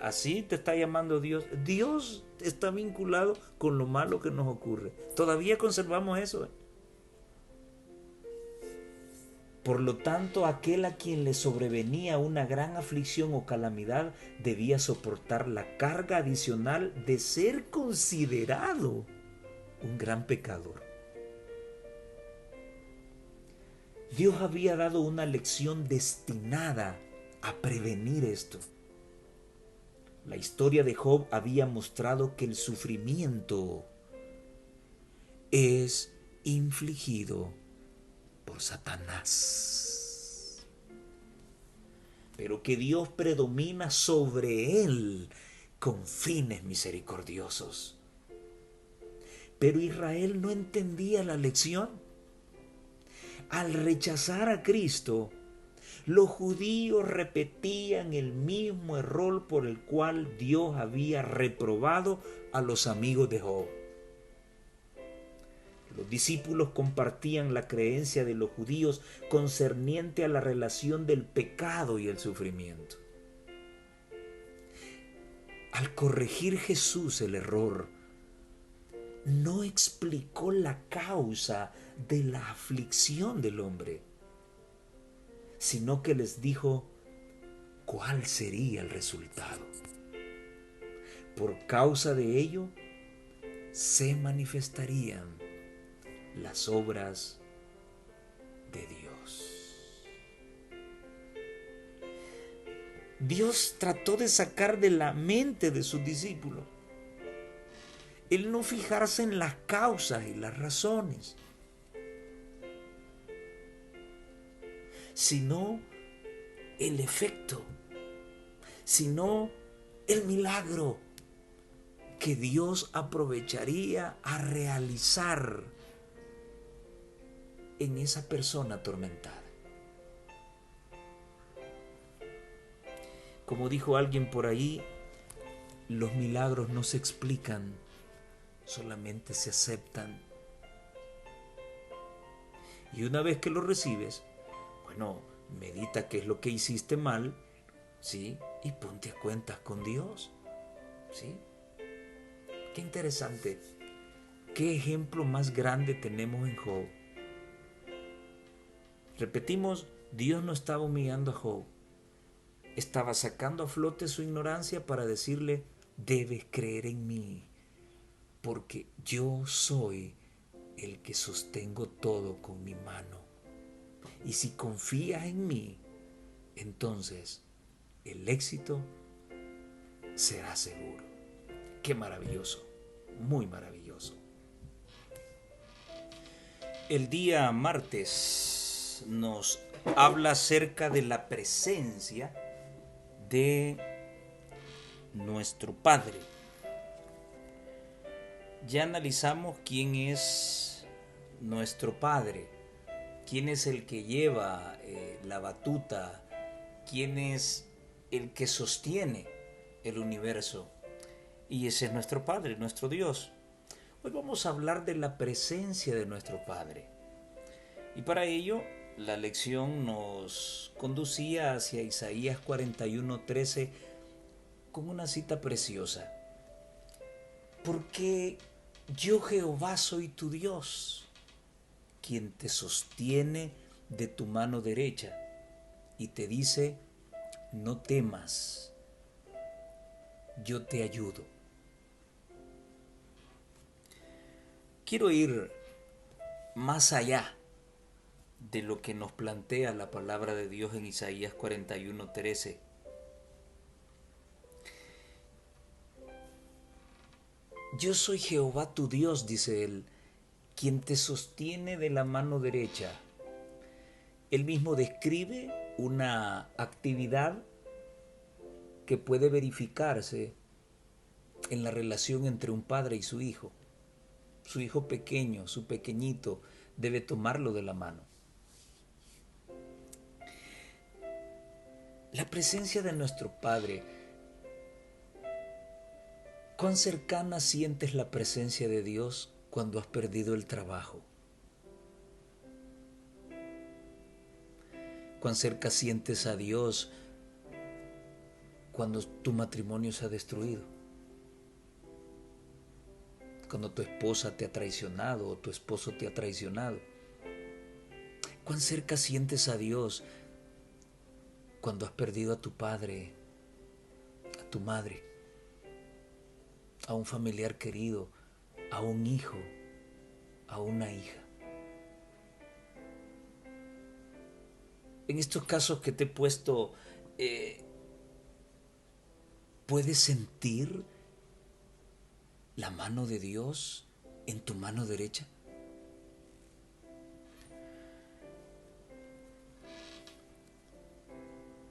Así te está llamando Dios. Dios está vinculado con lo malo que nos ocurre. Todavía conservamos eso, ¿eh? Por lo tanto, aquel a quien le sobrevenía una gran aflicción o calamidad debía soportar la carga adicional de ser considerado un gran pecador. Dios había dado una lección destinada a prevenir esto. La historia de Job había mostrado que el sufrimiento es infligido por Satanás, pero que Dios predomina sobre él con fines misericordiosos. Pero Israel no entendía la lección. Al rechazar a Cristo, los judíos repetían el mismo error por el cual Dios había reprobado a los amigos de Job. Los discípulos compartían la creencia de los judíos concerniente a la relación del pecado y el sufrimiento. Al corregir Jesús el error, no explicó la causa de la aflicción del hombre, sino que les dijo cuál sería el resultado. Por causa de ello, se manifestarían las obras de Dios. Dios trató de sacar de la mente de sus discípulos el no fijarse en las causas y las razones, sino el efecto, sino el milagro que Dios aprovecharía a realizar en esa persona atormentada. Como dijo alguien por ahí, los milagros no se explican, solamente se aceptan. Y una vez que lo recibes, bueno, medita qué es lo que hiciste mal, ¿sí? Y ponte a cuentas con Dios, ¿sí? Qué interesante. ¿Qué ejemplo más grande tenemos en Job? Repetimos, Dios no estaba humillando a Job. Estaba sacando a flote su ignorancia para decirle, debes creer en mí, porque yo soy el que sostengo todo con mi mano. Y si confías en mí, entonces el éxito será seguro. Qué maravilloso, muy maravilloso. El día martes nos habla acerca de la presencia de nuestro Padre. Ya analizamos quién es nuestro Padre, quién es el que lleva la batuta, quién es el que sostiene el universo. Y ese es nuestro Padre, nuestro Dios. Hoy vamos a hablar de la presencia de nuestro Padre. Y para ello, la lección nos conducía hacia Isaías 41:13 con una cita preciosa. Porque yo Jehová soy tu Dios, quien te sostiene de tu mano derecha y te dice, no temas, yo te ayudo. Quiero ir más allá de lo que nos plantea la palabra de Dios en Isaías 41:13. Yo soy Jehová tu Dios, dice él, quien te sostiene de la mano derecha. Él mismo describe una actividad que puede verificarse en la relación entre un padre y su hijo. Su hijo pequeño, su pequeñito, debe tomarlo de la mano. La presencia de nuestro Padre. ¿Cuán cercana sientes la presencia de Dios cuando has perdido el trabajo? ¿Cuán cerca sientes a Dios cuando tu matrimonio se ha destruido? Cuando tu esposa te ha traicionado o tu esposo te ha traicionado. ¿Cuán cerca sientes a Dios cuando has perdido a tu padre, a tu madre, a un familiar querido, a un hijo, a una hija? En estos casos que te he puesto, ¿puedes sentir la mano de Dios en tu mano derecha?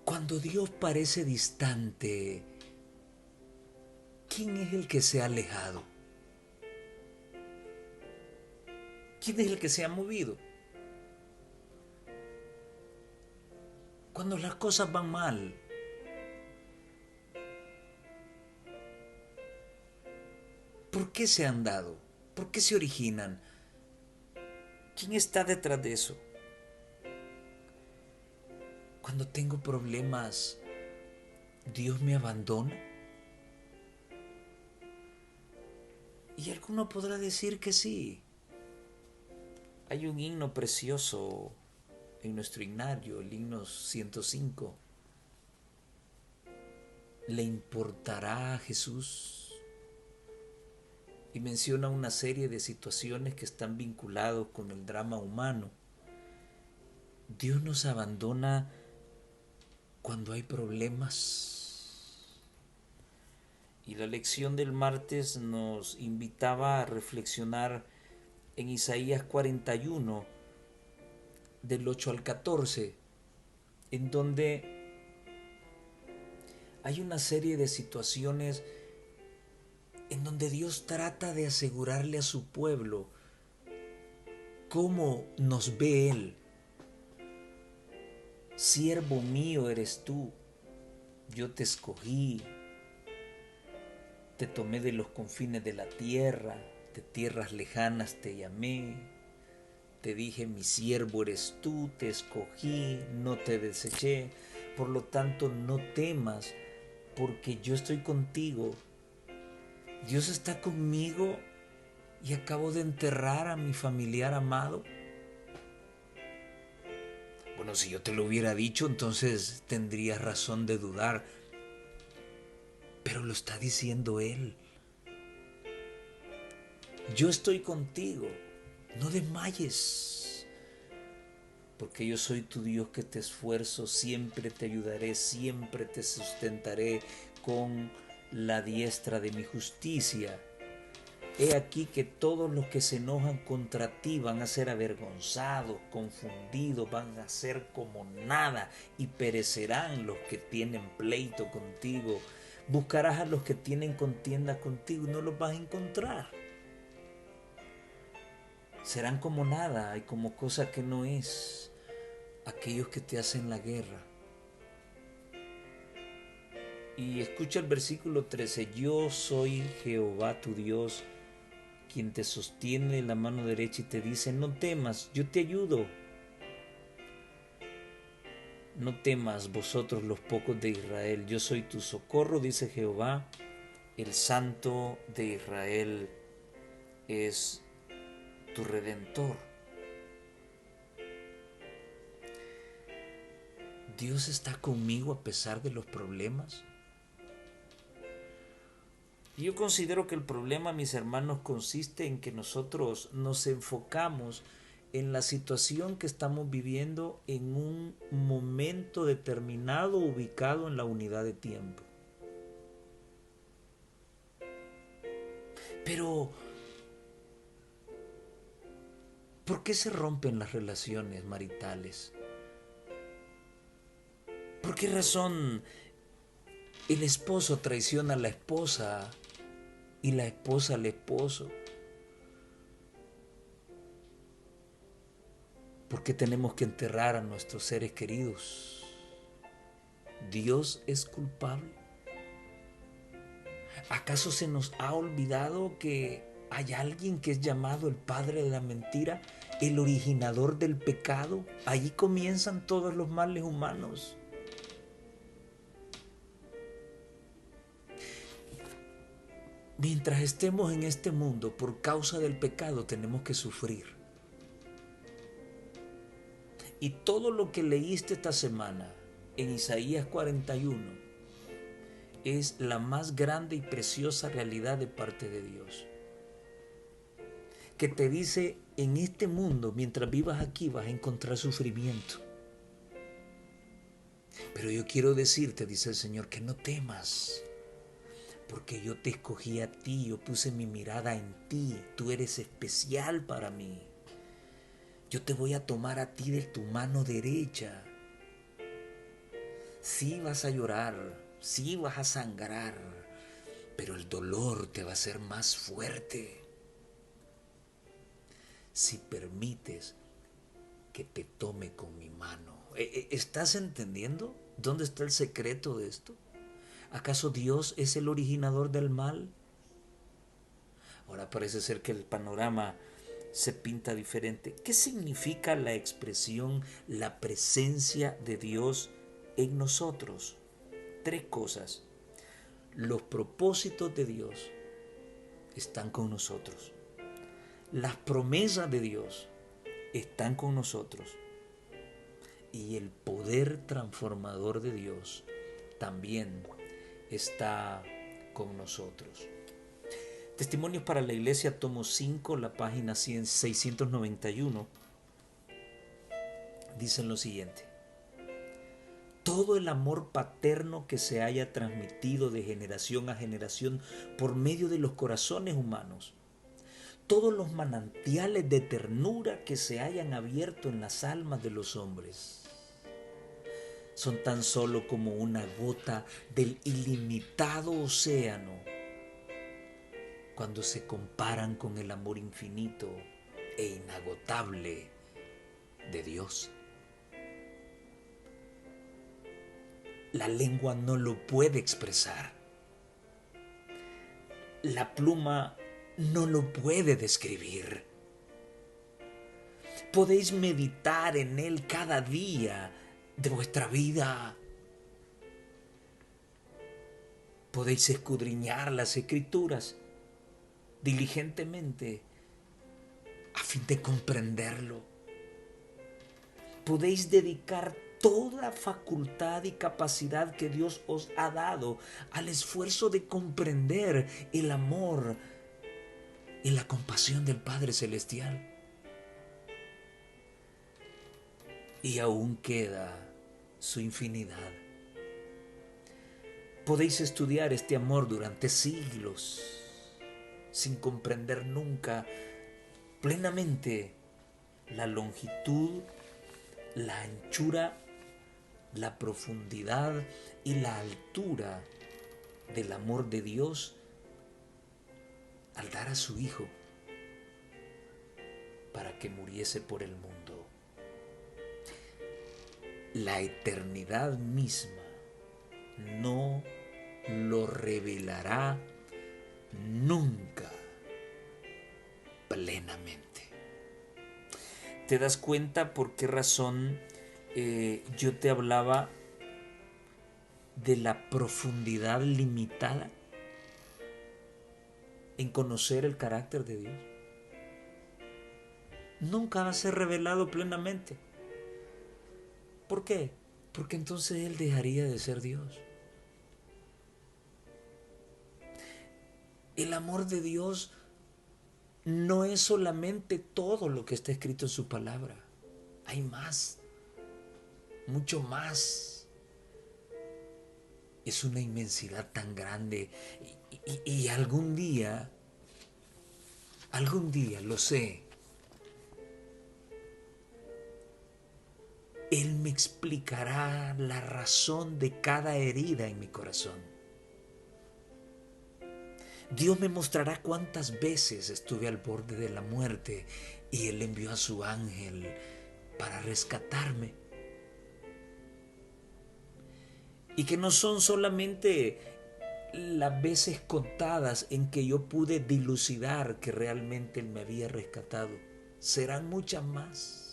Cuando Dios parece distante, ¿quién es el que se ha alejado? ¿Quién es el que se ha movido? Cuando las cosas van mal, ¿por qué se han dado? ¿Por qué se originan? ¿Quién está detrás de eso? Cuando tengo problemas, ¿Dios me abandona? Y alguno podrá decir que sí. Hay un himno precioso en nuestro himnario, el himno 105. ¿Le importará a Jesús? Y menciona una serie de situaciones que están vinculadas con el drama humano. Dios nos abandona cuando hay problemas. Y la lección del martes nos invitaba a reflexionar en Isaías 41, del 8 al 14, en donde hay una serie de situaciones en donde Dios trata de asegurarle a su pueblo cómo nos ve Él. Siervo mío eres tú, yo te escogí, te tomé de los confines de la tierra, de tierras lejanas te llamé, te dije mi siervo eres tú, te escogí, no te deseché, por lo tanto no temas, porque yo estoy contigo. Dios está conmigo y acabo de enterrar a mi familiar amado. Bueno, si yo te lo hubiera dicho, entonces tendrías razón de dudar. Pero lo está diciendo Él. Yo estoy contigo. No desmayes. Porque yo soy tu Dios que te esfuerzo. Siempre te ayudaré. Siempre te sustentaré con la diestra de mi justicia. He aquí que todos los que se enojan contra ti van a ser avergonzados, confundidos, van a ser como nada y perecerán los que tienen pleito contigo. Buscarás a los que tienen contienda contigo y no los vas a encontrar. Serán como nada y como cosa que no es aquellos que te hacen la guerra. Y escucha el versículo 13. Yo soy Jehová tu Dios, quien te sostiene de la mano derecha y te dice, no temas, yo te ayudo. No temas vosotros los pocos de Israel, yo soy tu socorro, dice Jehová, el Santo de Israel es tu Redentor. Dios está conmigo a pesar de los problemas. Yo considero que el problema, mis hermanos, consiste en que nosotros nos enfocamos en la situación que estamos viviendo en un momento determinado ubicado en la unidad de tiempo. Pero, ¿por qué se rompen las relaciones maritales? ¿Por qué razón el esposo traiciona a la esposa y la esposa al esposo? ¿Por qué tenemos que enterrar a nuestros seres queridos? ¿Dios es culpable? ¿Acaso se nos ha olvidado que hay alguien que es llamado el padre de la mentira, el originador del pecado? Allí comienzan todos los males humanos. Mientras estemos en este mundo, por causa del pecado, tenemos que sufrir. Y todo lo que leíste esta semana en Isaías 41 es la más grande y preciosa realidad de parte de Dios. Que te dice, en este mundo, mientras vivas aquí, vas a encontrar sufrimiento. Pero yo quiero decirte, dice el Señor, que no temas. Porque yo te escogí a ti, yo puse mi mirada en ti, tú eres especial para mí. Yo te voy a tomar a ti de tu mano derecha. Sí vas a llorar, sí vas a sangrar, pero el dolor te va a hacer más fuerte si permites que te tome con mi mano. ¿Estás entendiendo dónde está el secreto de esto? ¿Acaso Dios es el originador del mal? Ahora parece ser que el panorama se pinta diferente. ¿Qué significa la expresión la presencia de Dios en nosotros? Tres cosas. Los propósitos de Dios están con nosotros. Las promesas de Dios están con nosotros. Y el poder transformador de Dios también está con nosotros. Testimonios para la Iglesia, tomo 5, la página 691, dicen lo siguiente. todo el amor paterno que se haya transmitido de generación a generación por medio de los corazones humanos, todos los manantiales de ternura que se hayan abierto en las almas de los hombres, son tan solo como una gota del ilimitado océano cuando se comparan con el amor infinito e inagotable de Dios. La lengua no lo puede expresar. La pluma no lo puede describir. Podéis meditar en él cada día de vuestra vida. Podéis escudriñar las escrituras diligentemente a fin de comprenderlo. Podéis dedicar toda facultad y capacidad que Dios os ha dado al esfuerzo de comprender el amor y la compasión del Padre Celestial. Y aún queda su infinidad. Podéis estudiar este amor durante siglos sin comprender nunca plenamente la longitud, la anchura, la profundidad y la altura del amor de Dios al dar a su Hijo para que muriese por el mundo. La eternidad misma no lo revelará nunca plenamente. ¿Te das cuenta por qué razón yo te hablaba de la profundidad limitada en conocer el carácter de Dios? Nunca va a ser revelado plenamente. ¿Por qué? Porque entonces Él dejaría de ser Dios. El amor de Dios no es solamente todo lo que está escrito en su palabra. Hay más, mucho más. Es una inmensidad tan grande y algún día, lo sé, Él me explicará la razón de cada herida en mi corazón. Dios me mostrará cuántas veces estuve al borde de la muerte y Él envió a su ángel para rescatarme. Y que no son solamente las veces contadas en que yo pude dilucidar que realmente Él me había rescatado. Serán muchas más.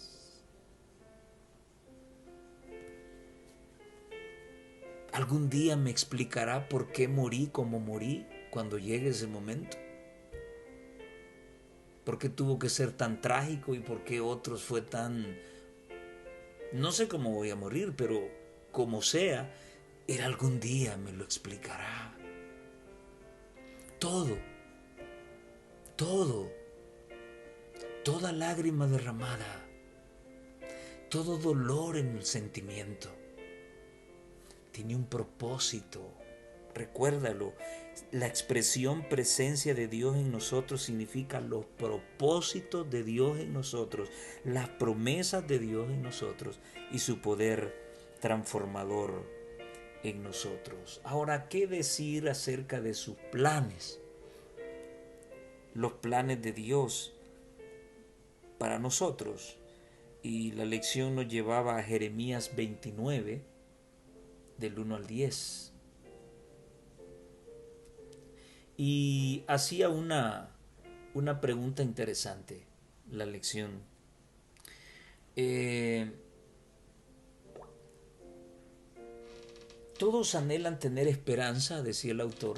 Algún día me explicará por qué morí como morí cuando llegue ese momento. ¿Por qué tuvo que ser tan trágico y por qué otros fue tan... No sé cómo voy a morir, pero como sea, Él algún día me lo explicará. Todo, todo, toda lágrima derramada, todo dolor en el sentimiento, tiene un propósito. Recuérdalo, la expresión presencia de Dios en nosotros significa los propósitos de Dios en nosotros, las promesas de Dios en nosotros y su poder transformador en nosotros. Ahora, ¿qué decir acerca de sus planes? Los planes de Dios para nosotros. Y la lección nos llevaba a Jeremías 29, del 1 al 10. Y hacía una pregunta interesante la lección. Todos anhelan tener esperanza, decía el autor,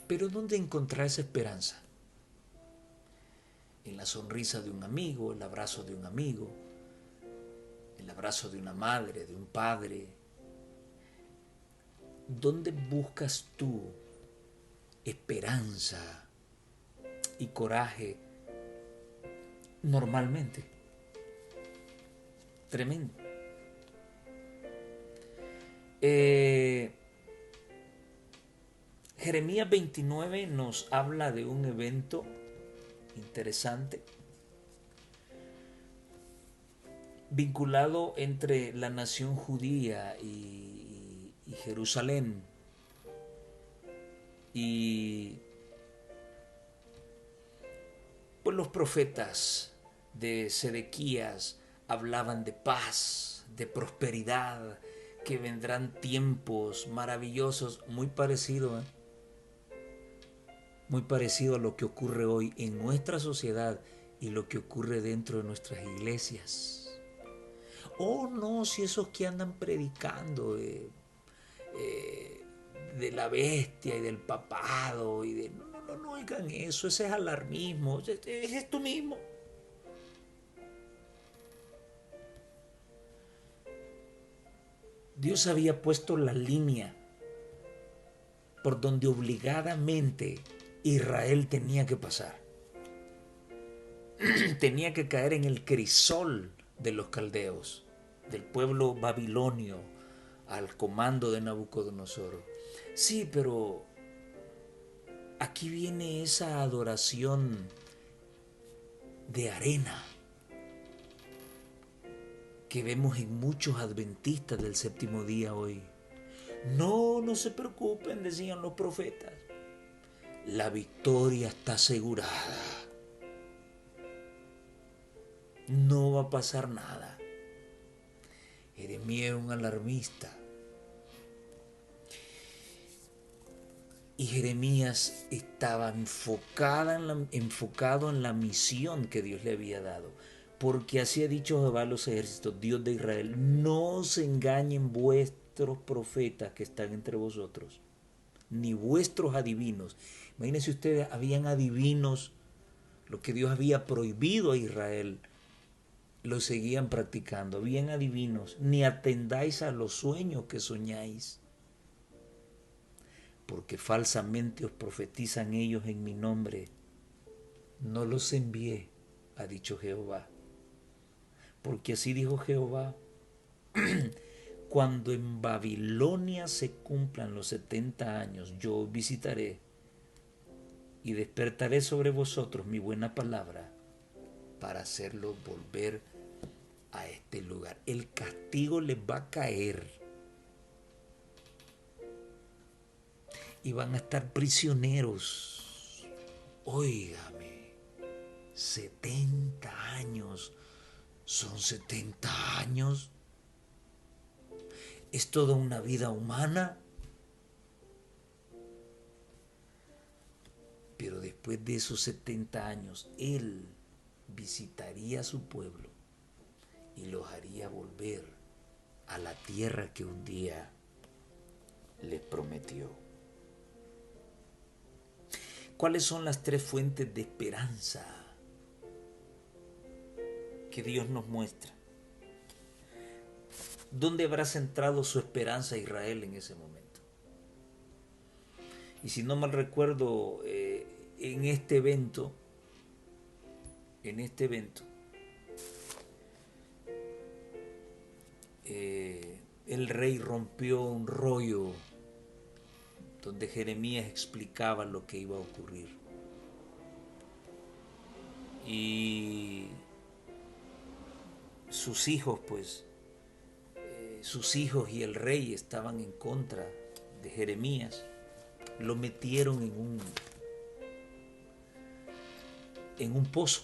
pero ¿dónde encontrar esa esperanza? En la sonrisa de un amigo, el abrazo de un amigo, el abrazo de una madre, de un padre. ¿Dónde buscas tú esperanza y coraje normalmente? Tremendo. Eh, Jeremías 29 nos habla de un evento interesante vinculado entre la nación judía y Jerusalén. Y pues los profetas de Sedequías hablaban de paz, de prosperidad, que vendrán tiempos maravillosos, muy parecido a lo que ocurre hoy en nuestra sociedad y lo que ocurre dentro de nuestras iglesias. Oh no, si esos que andan predicando de la bestia y del papado y de no oigan eso, ese es alarmismo, es esto mismo. Dios había puesto la línea por donde obligadamente Israel tenía que pasar. Tenía que caer en el crisol de los caldeos, del pueblo babilonio al comando de Nabucodonosor. Sí, pero aquí viene esa adoración de arena que vemos en muchos adventistas del séptimo día hoy. No se preocupen, decían los profetas. La victoria está asegurada. No va a pasar nada. Jeremías es un alarmista. Y Jeremías estaba enfocado en la misión que Dios le había dado. Porque así ha dicho Jehová a los ejércitos, Dios de Israel, no se engañen vuestros profetas que están entre vosotros, ni vuestros adivinos. Imagínense ustedes, habían adivinos, lo que Dios había prohibido a Israel, lo seguían practicando. Habían adivinos, ni atendáis a los sueños que soñáis, porque falsamente os profetizan ellos en mi nombre. No los envié, ha dicho Jehová. Porque así dijo Jehová, cuando en Babilonia se cumplan los 70 años, yo os visitaré y despertaré sobre vosotros mi buena palabra para hacerlos volver a este lugar. El castigo les va a caer y van a estar prisioneros. Óigame, 70 años. Son 70 años. Es toda una vida humana. Pero después de esos 70 años, Él visitaría a su pueblo y los haría volver a la tierra que un día les prometió. ¿Cuáles son las tres fuentes de esperanza que Dios nos muestra? ¿Dónde habrá centrado su esperanza Israel en ese momento? Y si no mal recuerdo, en este evento, el rey rompió un rollo donde Jeremías explicaba lo que iba a ocurrir. Y sus hijos, sus hijos y el rey estaban en contra de Jeremías. Lo metieron en un pozo.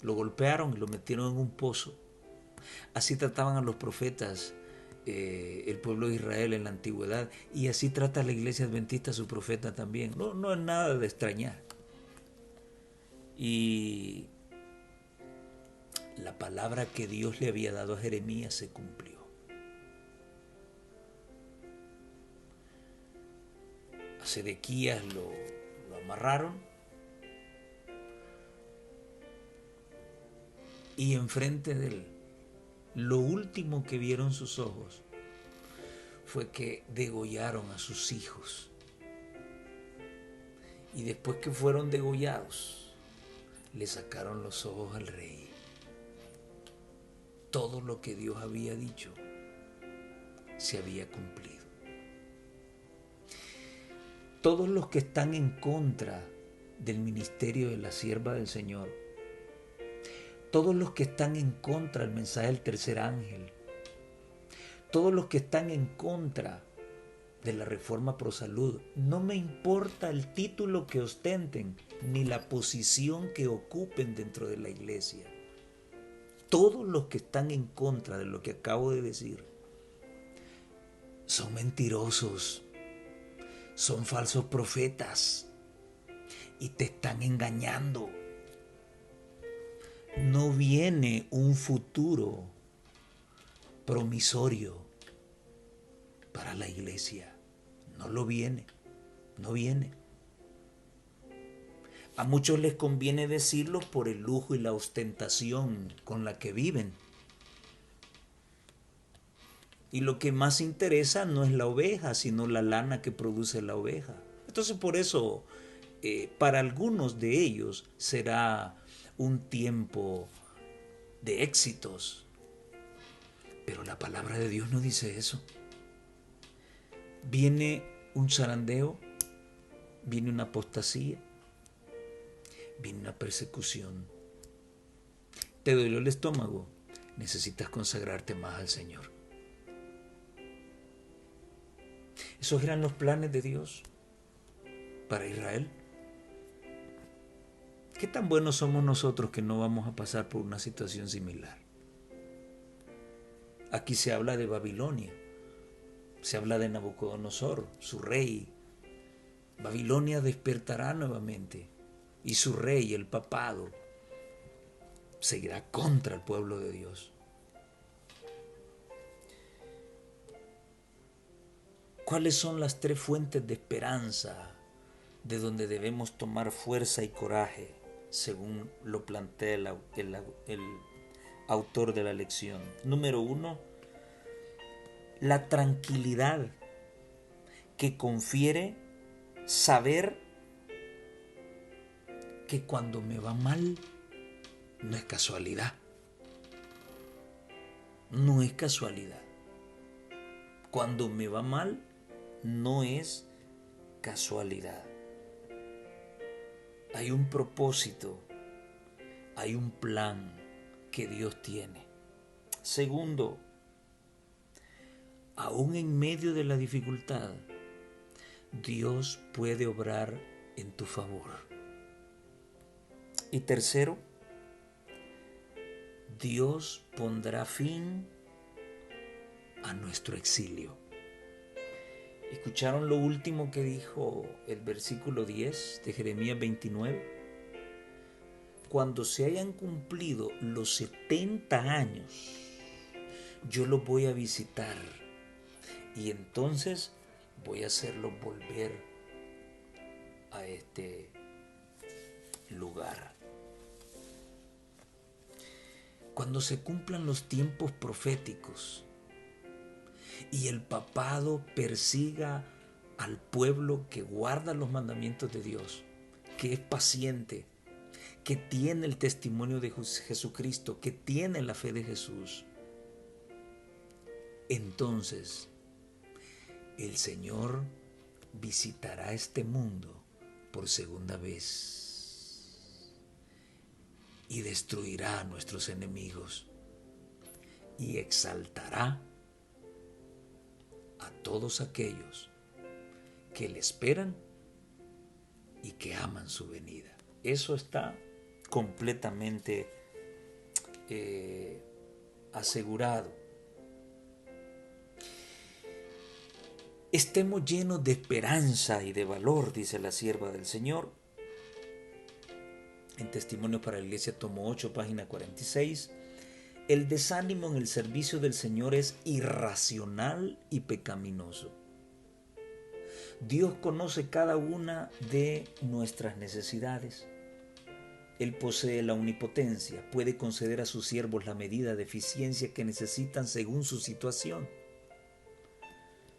Lo golpearon y lo metieron en un pozo. Así trataban a los profetas el pueblo de Israel en la antigüedad, y así trata la iglesia adventista a su profeta también. No es nada de extrañar. Y la palabra que Dios le había dado a Jeremías se cumplió. A Sedequías lo amarraron y enfrente de él, lo último que vieron sus ojos fue que degollaron a sus hijos. Y después que fueron degollados, le sacaron los ojos al rey. Todo lo que Dios había dicho se había cumplido. Todos los que están en contra del ministerio de la sierva del Señor, todos los que están en contra del mensaje del tercer ángel, todos los que están en contra de la reforma pro salud, no me importa el título que ostenten ni la posición que ocupen dentro de la iglesia. Todos los que están en contra de lo que acabo de decir son mentirosos, son falsos profetas y te están engañando. No viene un futuro promisorio para la iglesia. No lo viene, no viene. A muchos les conviene decirlo por el lujo y la ostentación con la que viven. Y lo que más interesa no es la oveja, sino la lana que produce la oveja. Entonces por eso, para algunos de ellos será un tiempo de éxitos. Pero la palabra de Dios no dice eso. Viene un zarandeo, viene una apostasía, viene una persecución. ¿Te dolió el estómago? Necesitas consagrarte más al Señor. Esos eran los planes de Dios para Israel. ¿Qué tan buenos somos nosotros que no vamos a pasar por una situación similar? Aquí se habla de Babilonia, se habla de Nabucodonosor, su rey. Babilonia despertará nuevamente y su rey, el papado, seguirá contra el pueblo de Dios. ¿Cuáles son las tres fuentes de esperanza de donde debemos tomar fuerza y coraje, según lo plantea el autor de la lección? Número 1, la tranquilidad que confiere saber que cuando me va mal no es casualidad. No es casualidad. Cuando me va mal no es casualidad. Hay un propósito, hay un plan que Dios tiene. Segundo, aún en medio de la dificultad, Dios puede obrar en tu favor. Y tercero, Dios pondrá fin a nuestro exilio. ¿Escucharon lo último que dijo el versículo 10 de Jeremías 29? Cuando se hayan cumplido los 70 años, yo los voy a visitar y entonces voy a hacerlos volver a este lugar. Cuando se cumplan los tiempos proféticos y el papado persiga al pueblo que guarda los mandamientos de Dios, que es paciente, que tiene el testimonio de Jesucristo, que tiene la fe de Jesús, entonces el Señor visitará este mundo por segunda vez y destruirá a nuestros enemigos y exaltará a todos aquellos que le esperan y que aman su venida. Eso está completamente asegurado. Estemos llenos de esperanza y de valor, dice la sierva del Señor. En Testimonio para la Iglesia, tomo 8, página 46. El desánimo en el servicio del Señor es irracional y pecaminoso. Dios conoce cada una de nuestras necesidades. Él posee la omnipotencia, puede conceder a sus siervos la medida de eficiencia que necesitan según su situación.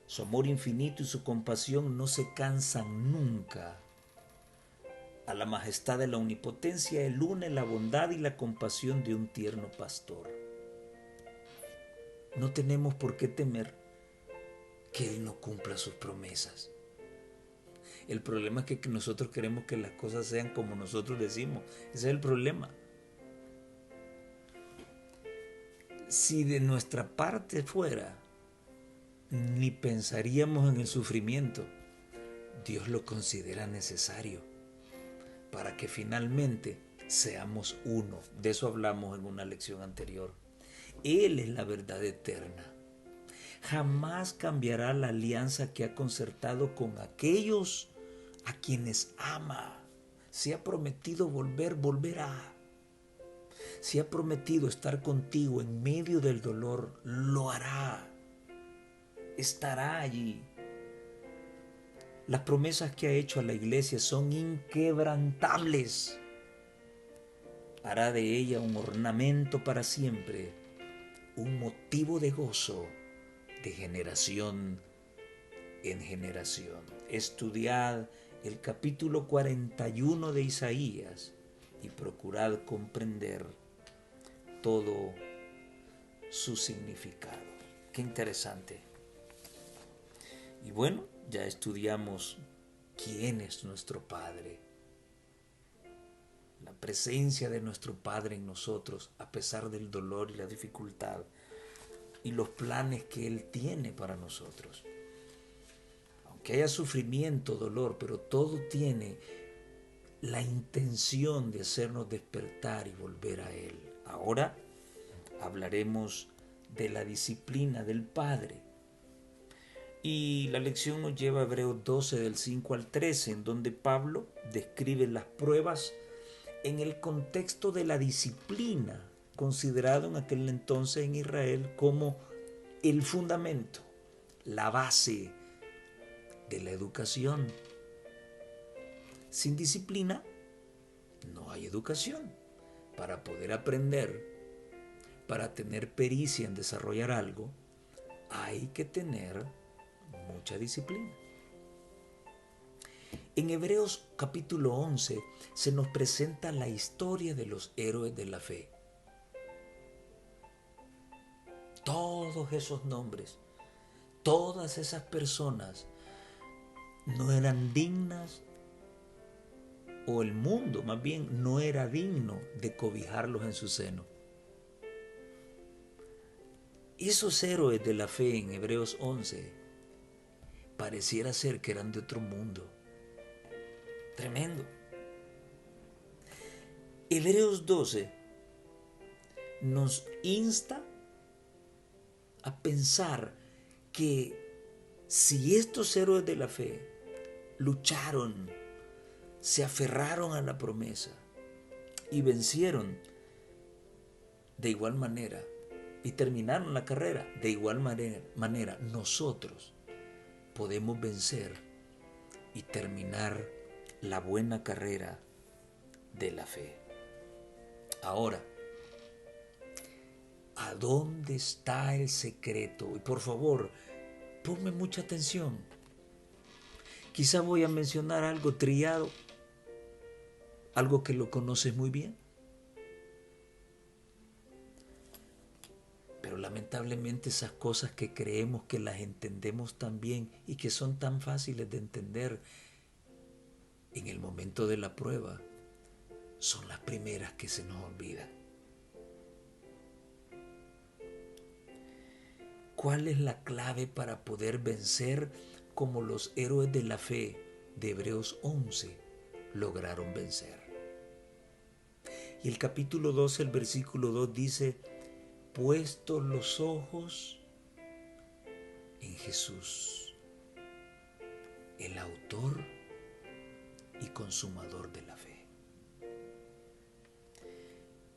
Su amor infinito y su compasión no se cansan nunca. A la majestad de la omnipotencia Él une la bondad y la compasión de un tierno pastor. No tenemos por qué temer, que Él no cumpla sus promesas. El problema es que nosotros queremos que las cosas sean como nosotros decimos. Ese es el problema. Si de nuestra parte fuera, ni pensaríamos en el sufrimiento. Dios lo considera necesario para que finalmente seamos uno. De eso hablamos en una lección anterior. Él es la verdad eterna. Jamás cambiará la alianza que ha concertado con aquellos a quienes ama. Si ha prometido volver, volverá. Si ha prometido estar contigo en medio del dolor, lo hará. Estará allí. Las promesas que ha hecho a la iglesia son inquebrantables. Hará de ella un ornamento para siempre, un motivo de gozo de generación en generación. Estudiad el capítulo 41 de Isaías y procurad comprender todo su significado. Qué interesante. Y bueno, ya estudiamos quién es nuestro Padre. La presencia de nuestro Padre en nosotros a pesar del dolor y la dificultad y los planes que Él tiene para nosotros. Aunque haya sufrimiento, dolor, pero todo tiene la intención de hacernos despertar y volver a Él. Ahora hablaremos de la disciplina del Padre. Y la lección nos lleva a Hebreos 12 del 5 al 13, en donde Pablo describe las pruebas en el contexto de la disciplina, considerado en aquel entonces en Israel como el fundamento, la base de la educación. Sin disciplina no hay educación. Para poder aprender, para tener pericia en desarrollar algo, hay que tener mucha disciplina. En Hebreos capítulo 11 se nos presenta la historia de los héroes de la fe. Todos esos nombres, todas esas personas no eran dignas, o el mundo más bien no era digno de cobijarlos en su seno. Esos héroes de la fe en Hebreos 11 pareciera ser que eran de otro mundo. Tremendo. Hebreos 12 nos insta a pensar que si estos héroes de la fe lucharon, se aferraron a la promesa y vencieron de igual manera y terminaron la carrera de igual manera, nosotros podemos vencer y terminar la buena carrera de la fe. Ahora, ¿a dónde está el secreto? Y por favor, ponme mucha atención. Quizá voy a mencionar algo trillado, algo que lo conoces muy bien. Pero lamentablemente esas cosas que creemos que las entendemos tan bien y que son tan fáciles de entender en el momento de la prueba, son las primeras que se nos olvidan. ¿Cuál es la clave para poder vencer como los héroes de la fe de Hebreos 11 lograron vencer? Y el capítulo 12, el versículo 2 dice: puestos los ojos en Jesús, el autor y consumador de la fe.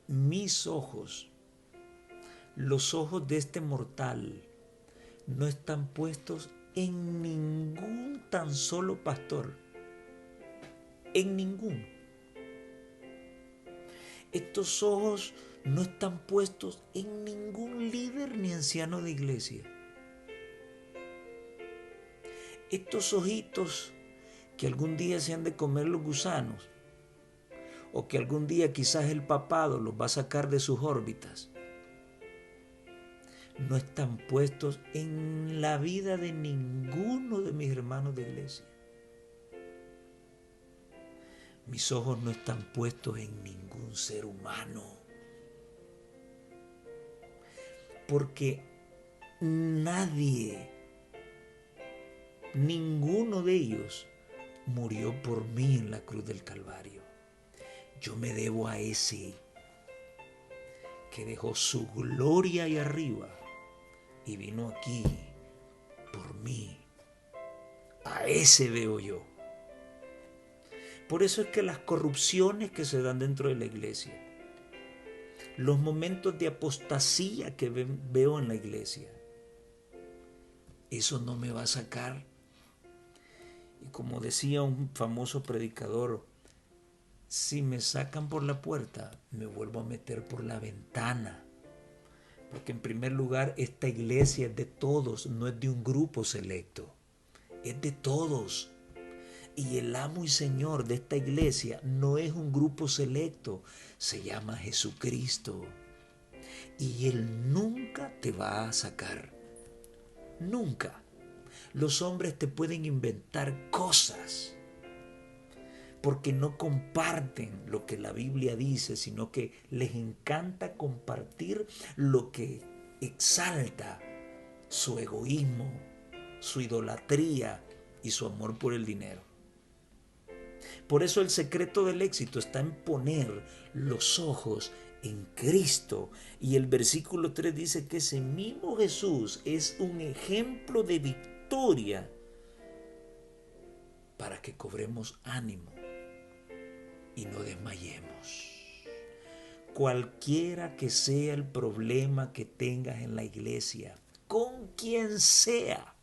Mis ojos, los ojos de este mortal, no están puestos en ningún tan solo pastor, en ningún. Estos ojos no están puestos en ningún líder ni anciano de iglesia. Estos ojitos que algún día se han de comer los gusanos, o que algún día quizás el papado los va a sacar de sus órbitas, no están puestos en la vida de ninguno de mis hermanos de iglesia. Mis ojos no están puestos en ningún ser humano. Porque nadie, ninguno de ellos murió por mí en la cruz del Calvario. Yo me debo a ese que dejó su gloria ahí arriba y vino aquí por mí. A ese veo yo. Por eso es que las corrupciones que se dan dentro de la iglesia, los momentos de apostasía que veo en la iglesia, eso no me va a sacar. Y como decía un famoso predicador, si me sacan por la puerta, me vuelvo a meter por la ventana. Porque en primer lugar, esta iglesia es de todos, no es de un grupo selecto. Es de todos. Y el amo y señor de esta iglesia no es un grupo selecto, se llama Jesucristo. Y Él nunca te va a sacar. Nunca. Los hombres te pueden inventar cosas porque no comparten lo que la Biblia dice, sino que les encanta compartir lo que exalta su egoísmo, su idolatría y su amor por el dinero. Por eso el secreto del éxito está en poner los ojos en Cristo. Y el versículo 3 dice que ese mismo Jesús es un ejemplo de victoria para que cobremos ánimo y no desmayemos. Cualquiera que sea el problema que tengas en la iglesia, con quien sea,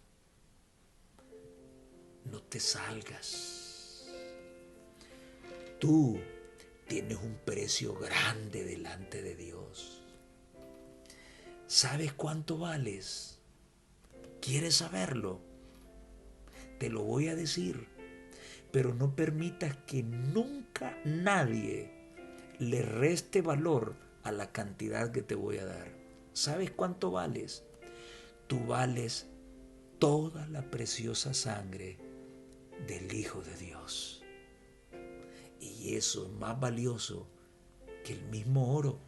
no te salgas. Tú tienes un precio grande delante de Dios. ¿Sabes cuánto vales? ¿Quieres saberlo? Te lo voy a decir, pero no permitas que nunca nadie le reste valor a la cantidad que te voy a dar. ¿Sabes cuánto vales? Tú vales toda la preciosa sangre del Hijo de Dios. Y eso es más valioso que el mismo oro.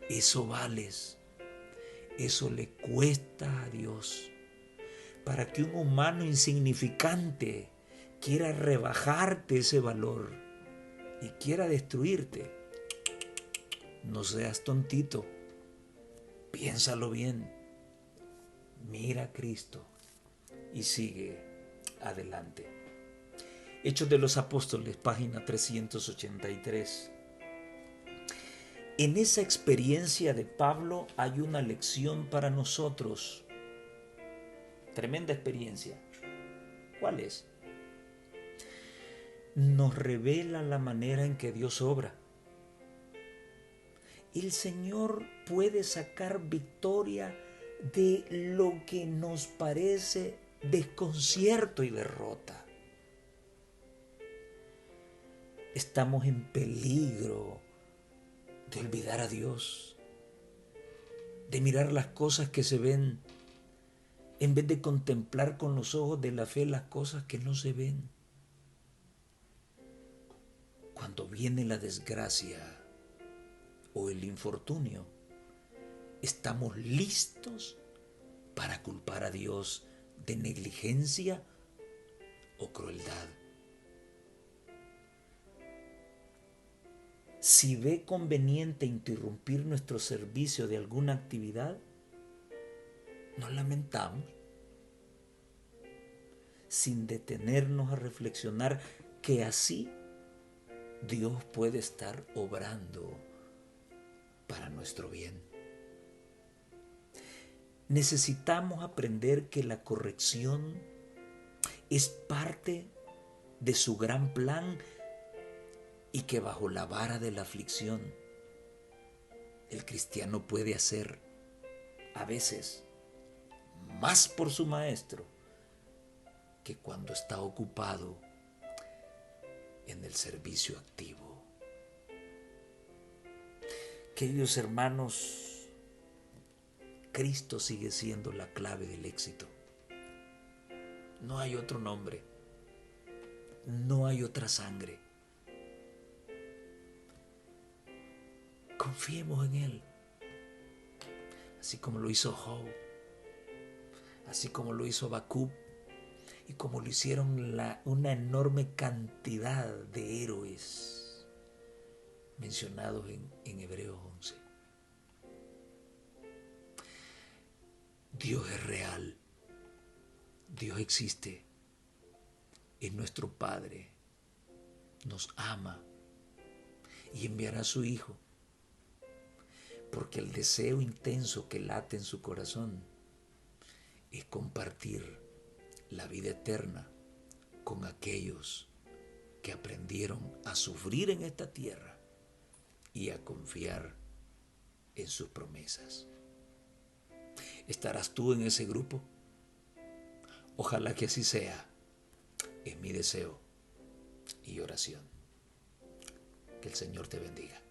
Eso vales. Eso le cuesta a Dios. Para que un humano insignificante quiera rebajarte ese valor y quiera destruirte, no seas tontito. Piénsalo bien. Mira a Cristo y sigue adelante. Hechos de los Apóstoles, página 383. En esa experiencia de Pablo hay una lección para nosotros. Tremenda experiencia. ¿Cuál es? Nos revela la manera en que Dios obra. El Señor puede sacar victoria de lo que nos parece desconcierto y derrota. Estamos en peligro de olvidar a Dios, de mirar las cosas que se ven, en vez de contemplar con los ojos de la fe las cosas que no se ven. Cuando viene la desgracia o el infortunio, estamos listos para culpar a Dios de negligencia o crueldad. Si ve conveniente interrumpir nuestro servicio de alguna actividad, nos lamentamos, sin detenernos a reflexionar que así Dios puede estar obrando para nuestro bien. Necesitamos aprender que la corrección es parte de su gran plan y que bajo la vara de la aflicción el cristiano puede hacer a veces más por su maestro que cuando está ocupado en el servicio activo. Queridos hermanos, Cristo sigue siendo la clave del éxito. No hay otro nombre. No hay otra sangre. Confiemos en Él. Así como lo hizo Job. Así como lo hizo Habacuc. Y como lo hicieron una enorme cantidad de héroes mencionados en Hebreos 11. Dios es real. Dios existe. Es nuestro Padre. Nos ama. Y enviará a su Hijo. Porque el deseo intenso que late en su corazón es compartir la vida eterna con aquellos que aprendieron a sufrir en esta tierra y a confiar en sus promesas. ¿Estarás tú en ese grupo? Ojalá que así sea. Es mi deseo y oración. Que el Señor te bendiga.